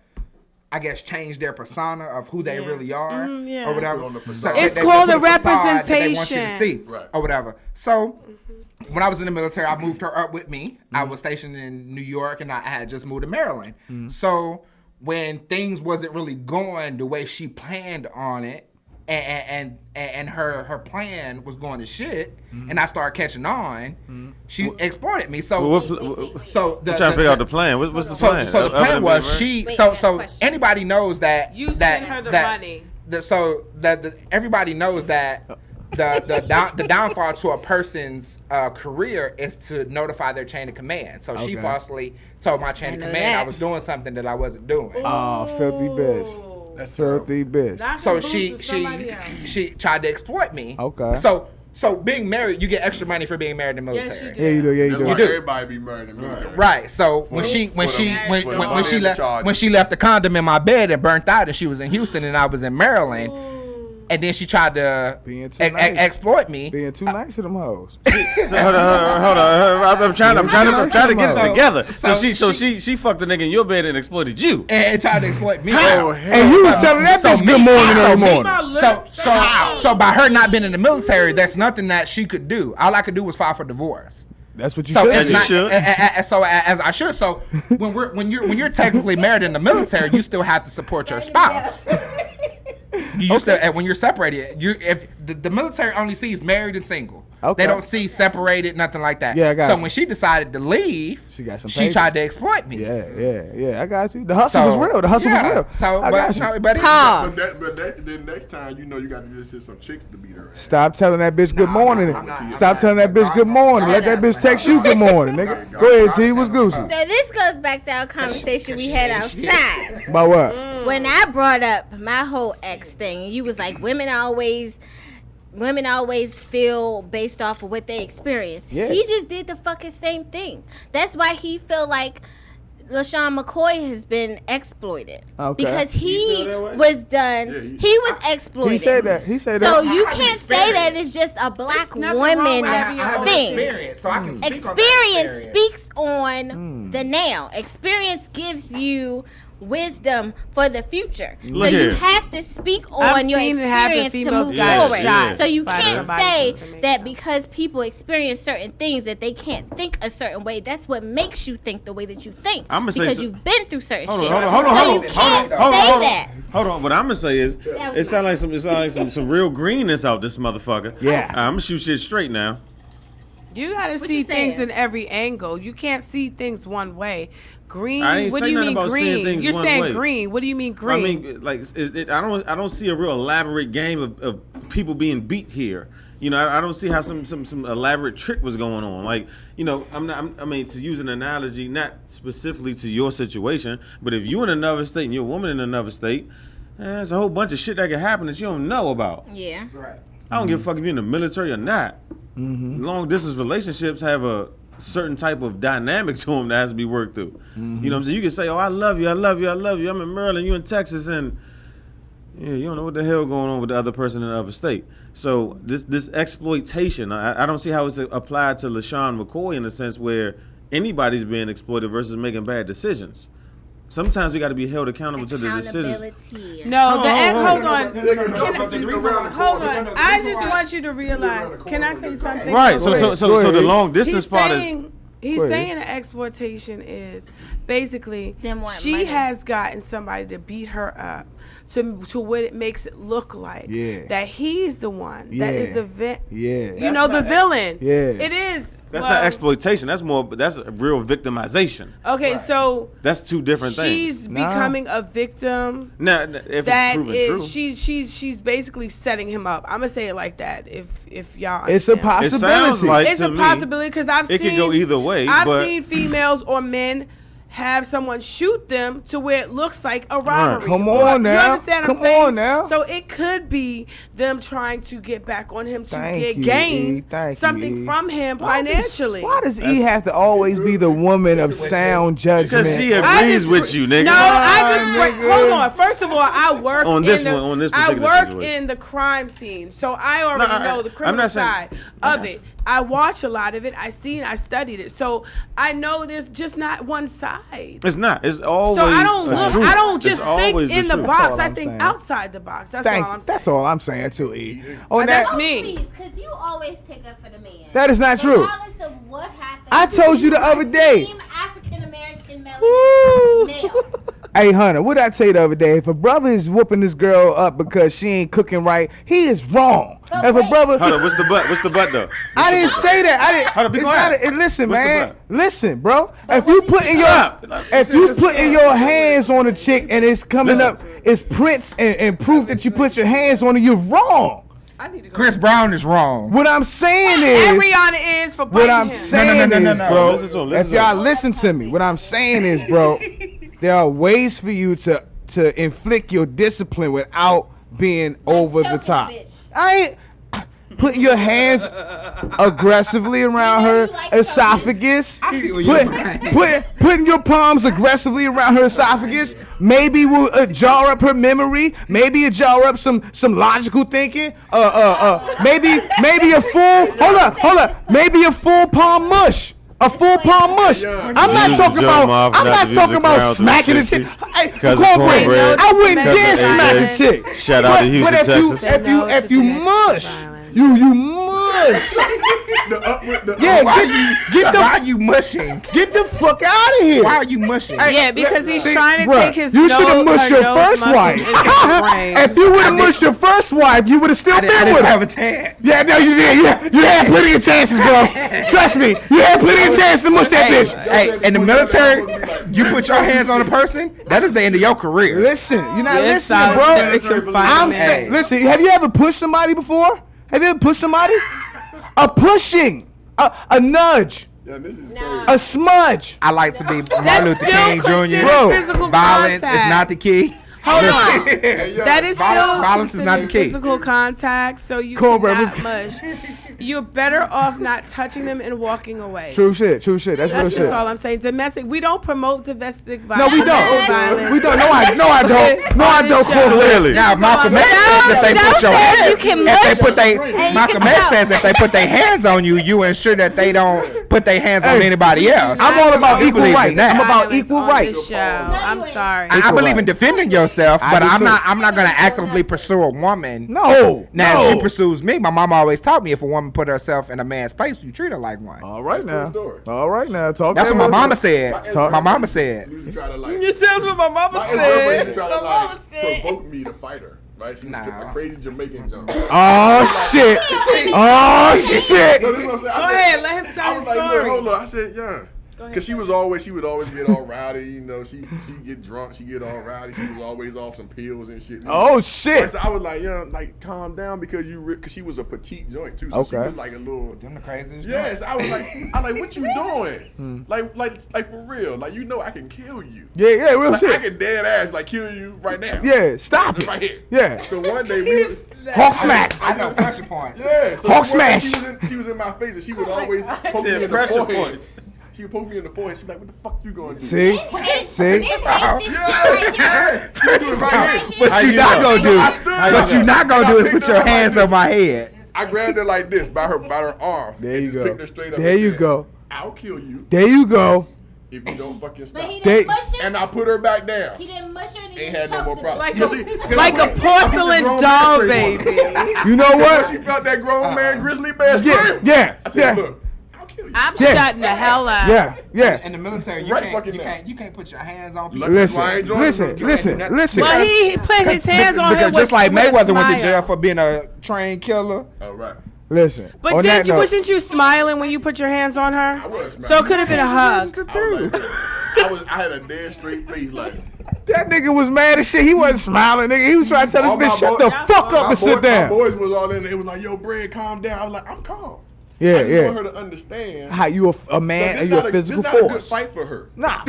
I guess, change their persona of who they really are yeah. or whatever. Put on the So facade. It's they called put a facade that they want you to representation. see Right. or whatever. So when I was in the military, I moved her up with me. I was stationed in New York, and I had just moved to Maryland. So when things wasn't really going the way she planned on it, and her plan was going to shit, and I started catching on, she exploited me. So I'm so trying to figure out the plan. What's the plan? So the Other plan than was being married? Wait, so I have a so question. anybody knows that You that send her the that- money. Everybody knows that the downfall to a person's career is to notify their chain of command. So she Okay. falsely told my chain of know command I that. was doing something that I wasn't doing. Oh, filthy bitch. That's filthy bitch. Not So some she booze with somebody else. she tried to exploit me. Okay. So being married, you get extra money for being married in the Yes, military. you do. Yeah, you do. Yeah, you That's do. why do. everybody be married in the military. Right. So when she left the condom in my bed and burnt out, and she was in Houston and I was in Maryland, and then she tried to Being too nice. exploit me. Being too nice to them hoes. Hold on. I'm trying to get it together. So she fucked the nigga in your bed and exploited you. And tried to exploit me. And you was telling that bitch good morning every morning. So by her not being in the military, that's nothing that she could do. All I could do was file for divorce. That's what you So should it's you do. not, should. so as I should. So when you're technically married in the military, you still have to support your spouse. You still, and when you're separated, if the military only sees married and single. Okay. They don't see separated, nothing like that. Yeah, I got So you. when she decided to leave, She got some she paper. tried to exploit me. Yeah. I got you. The hustle was real. The hustle was real. So, I got you. but Pause. Then next time, you got to just hit some chicks to beat her ass. Stop telling that bitch good morning. I'm not. Stop telling that bitch good morning. Let that bitch text you good morning, nigga. Go ahead, T. What's goosey? So this goes back to our conversation we had outside. About what? When I brought up my whole ex thing, you was like, women always feel based off of what they experience. Yeah. He just did the fucking same thing. That's why he feel like LaSean McCoy has been exploited. Okay. Because he feel that way? was done. Yeah, he was exploited. He said that. He said So that. you can't say that it's just a black nothing wrong woman with having your own thing. Experience, so I can speak on that Experience experience. speaks on the now. Experience gives you wisdom for the future. Look so here. you have to speak I've on your seen it happen. experience to Females move got forward. shot So you by can't somebody say to make that them. because people experience certain things that they can't think a certain way. That's what makes you think the way that you think. I'ma say because so- you've been through certain Hold shit. on. So you can't say that. Hold on. What I'm gonna say is, was it sounds like some real greenness out this motherfucker. Yeah. I'm gonna shoot shit straight now. You gotta What see you things saying? in every angle. You can't see things one way. Green. I ain't What say do you nothing mean about seeing green? things You're one saying way. green. What do you mean green? I mean, like, I don't see a real elaborate game of people being beat here. You know, I don't see how some elaborate trick was going on. Like, you know, I mean, to use an analogy, not specifically to your situation, but if you're in another state and you're a woman in another state, there's a whole bunch of shit that can happen that you don't know about. Yeah. I don't give a fuck if you're in the military or not. Long distance relationships have a certain type of dynamic to them that has to be worked through. You know what I'm saying? You can say, "Oh, I love you, I love you, I love you. I'm in Maryland, you in Texas," and yeah, you don't know what the hell going on with the other person in the other state. So this exploitation, I don't see how it's applied to LaSean McCoy in a sense where anybody's being exploited versus making bad decisions. Sometimes we got to be held accountable to the decisions. Accountability. No, hold No, on. no. Hold on. I just want you to realize. Can I say something? Right. So Go the ahead. long distance He's part saying, he's Go ahead. saying that exploitation is basically Them wanting she money. has gotten somebody to beat her up to what it makes it look like. Yeah. That he's the one that is Yeah. the Yeah. you know, the villain. Yeah. It is. that's well, not exploitation. That's a real victimization. Okay, so That's two different she's things. becoming a victim. Now, if That it's proven is, true, she's basically setting him up. I'm gonna say it like that. If y'all, It's a understand. it sounds possibility. like It's to a me, possibility because I've it seen could go either way. I've but seen females or men have someone shoot them to where it looks like a robbery. Come Or- on now. You understand what Come I'm saying? on now. So it could be them trying to get back on him to Thank you, gain E. Thank you, something E. from him financially. Why does E have to always be the woman of sound judgment? because she I agrees just- with you, nigga. No, I just nigga. hold on. First of all, I work On this in the, one- on this I particular work situation. in the crime scene, so I already know the I'm criminal not saying- side of it. I watch a lot of it. I studied it, so I know there's just not one side. It's not. It's always. So I don't the look. truth. I don't It's just think always in the truth. box. That's all I I'm think saying. outside the box. That's all I'm saying. That's all I'm saying too, E. Oh, On that's that, me. Because you always take up for the man. that is not true. Regardless of what happened. I told you the other day. African American Woo. male. Hey, Hunter, what did I say the other day? If a brother is whooping this girl up because she ain't cooking right, he is wrong. But If a wait. brother, Hold on. What's the butt? What's the butt though? I didn't say that. I didn't. Hold on, be it's quiet. not listen, What's the man. butt? Listen, bro. If you putting your Stop. hands on a chick and it's coming Listen. up, it's prints and proof that you put your hands on her, you're wrong. I need to go. Chris Brown is wrong. What I'm saying is, Ariana is for what biting I'm him. saying No. is, bro. Listen to him, listen If to y'all him. listen to me, what I'm saying is, bro, there are ways for you to inflict your discipline without being over the choking top. the bitch. I ain't putting your hands aggressively around her You like choking. esophagus. see what you're Putting your palms aggressively around her esophagus. Maybe will jar up her memory. Maybe it jar up some logical thinking. Maybe a full. Hold up. Maybe a full palm mush. A full palm mush. I'm not Use talking the about. Joe Moff I'm not not to use talking the about crowd smacking the chick. 360 Hey, because of cornbread, cornbread. I wouldn't Because dare of smack a violence. chick. Shout out to Houston, but Texas. if you mush, you mush. Yeah, get Why are you mushing? the fuck out of here. Why are you mushing? Yeah, because he's trying to Bruh, take his you nose. should have mushed her your nose first muscle wife. into his brain. If you would have mushed your first wife, you would have still I been didn't with have her. a chance. Yeah, no, you did. You had plenty of chances, bro. Trust me, you had plenty of chances to mush that bitch. Hey, in the military, you put your hands on a person, that is the end of your career. Listen, you're not Yes, listening, bro. I'm saying, Hey. listen. Have you ever pushed somebody before? Have you ever pushed somebody? A pushing, a nudge, Yeah, this is No. a smudge. I like to be Martin That's Luther still King considered Jr. Bro, physical Violence contact. is not the key. Hold on. crazy. That is still Violence is not the key. physical contact, so you Cornbread cannot was- mush. You're better off not touching them and walking away. True shit. That's real That's just shit. all I'm saying. Domestic. We don't promote domestic No, violence. we don't. Violence. We don't. No, I don't. No, I don't. Clearly. Now, Malcolm X No, says if they don't put your say hands, you can if they mush put they, and you Malcolm can X help. says if they put their hands on you, you ensure that they don't put their hands on anybody else. I'm all about equal believe in rights. that. I'm about equal on rights. this show. I'm sorry. I believe in defending yourself, I but do I'm too. not gonna actively pursue a woman. No. Now, if she pursues me, my mom always taught me if a woman put herself in a man's place, you treat her like one. All right now. story. All right now. Talk. That's that what my much. mama said. Talk. My mama said. You try to like. You tell us what my mama My said. ex-girlfriend try to like provoke me to fight her. Right? She was Nah. a crazy Jamaican jump. Oh shit. Oh shit. No, this is what I'm saying. Go ahead, let him tell I his was like, story. look, hold up. I said, yeah. Because she would always get all rowdy, you know. She get drunk, she get all rowdy. She was always off some pills and shit. Oh shit. So I was like, yeah, like calm down because because she was a petite joint too. So she Okay. was like a little. Them the craziest. Yes, I was like, what you doing? Like for real? Like you know I can kill you. Yeah, real Like, I shit. can dead ass like kill you right now. Yeah, stop it. Right here. Yeah. So one day we was, Hawk smack. I know pressure point. yeah. So Hawk one day smash. She was in my face and she would always poke me in the pressure forehead. points. She would poke me in the forehead. She'd be like, what the fuck you gonna do? See? See? Yeah. She would do it right here. But How you you not know? gonna do. I stood What up. you not gonna do is I put picked your her up hands like on my head. I grabbed her like this by her arm. There and you just go. picked her straight up There and you said, go. I'll kill you There you go. if you don't fucking stop. They- And I put her back down. He didn't mush her and he Ain't didn't had no more choke her. problems. Like a porcelain doll, baby. You know When what? she felt that grown man grizzly bear Yeah, scream. yeah, I said, yeah. look, I'll kill you. I'm Yeah. shutting the hell up. Yeah. In the military, Right fucking now. you can't put your hands on Look, people. that's why I ain't joining Listen, the listen, military. listen. But he put his hands on her Because with, just like with a Mayweather went to smile. jail for being a trained killer. Oh, right. Listen. But on that note, wasn't you smiling when you put your hands on her? I was smiling. So it could have been a hug. I had a dead straight face like. that nigga was mad as shit. He wasn't smiling, nigga. He was trying to tell All this my bitch, shut boy- the fuck up My and sit My down. boys was all in there. It was like, yo, Brad, calm down. I was like, I'm calm. Yeah, I just yeah. want her to understand. How you a man and This you a physical this not a good force. fight for her. Nah.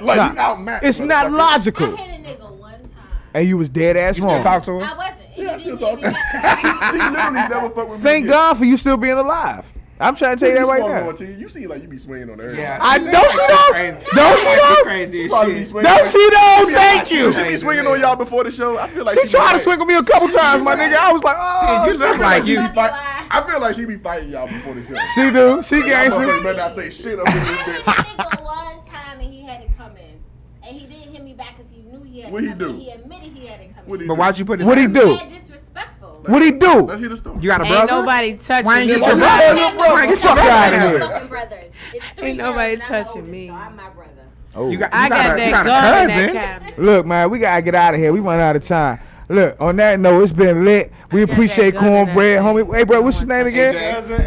Like, you outmatched, It's not motherfucker. logical. I hit a nigga one time. And you was dead ass wrong. Talk to her. I wasn't. Yeah, I He still didn't hit talk. me back. She literally never fuck with me. Thank again. God for you still being alive. I'm trying to tell you that right now. You seem like you be swinging on everything. Yeah. I don't she though? Don't she though? Crazy as Probably be shit. swinging. Don't she though? Thank you. She be swinging on y'all before the show. I feel like She tried to swing with me a couple times, my nigga. I was like, oh. You look like you. I feel like she be fighting y'all before the show. She do. She Y'all gangster. motherfuckers better not say shit up in this I bitch. hit a nigga one time and he had to come in. And he didn't hit me back because he knew he had to What'd he come in. do? He admitted he had to come What'd in. he But do? why'd you put his What'd he do? Mad disrespectful. What'd he do? Let's hear the story. You got a Ain't brother? nobody touching Why ain't me. get your I brother? have no Why ain't get your brothers. brother I out of have here? fucking brothers. It's three Ain't girls nobody and I'm the touching oldest, me. So I'm my brother. Oh. You got I got a that gun in that cousin. cabinet. Look, man, we gotta get out of here. We run out of time. Look, on that note, it's been lit. We got appreciate that gun in Cornbread, that homie. Hey, bro, what's his name again?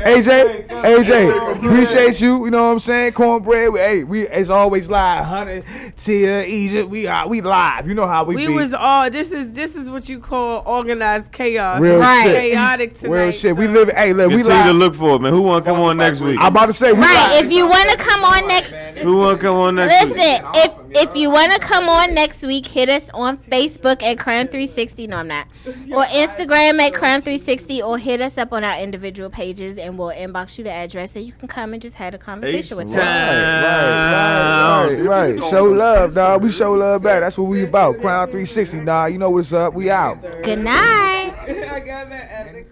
AJ. AJ. Appreciate you. You know what I'm saying? Cornbread. Hey, we it's always live. Hunter, Tia, Egypt. We live. You know how we We be. was all this is what you call organized chaos. Real Right. shit. Chaotic tonight. Real shit. We so- live. Hey, look, we Continue to live. look for it, man. Who want to come on next week? I'm about to say we Right. live. If you want to come on next, Who want to come on next week? listen. If you want to come on next week, hit us on Facebook at Crown 360. No, I'm not. Or Instagram at Crown 360, or hit us up on our individual pages, and we'll inbox you the address, and you can come and just have a conversation with us. Right. Show love, dog. We show love back. That's what we about. Crown 360, dog. You know what's up. We out. Good night. I got that ethics.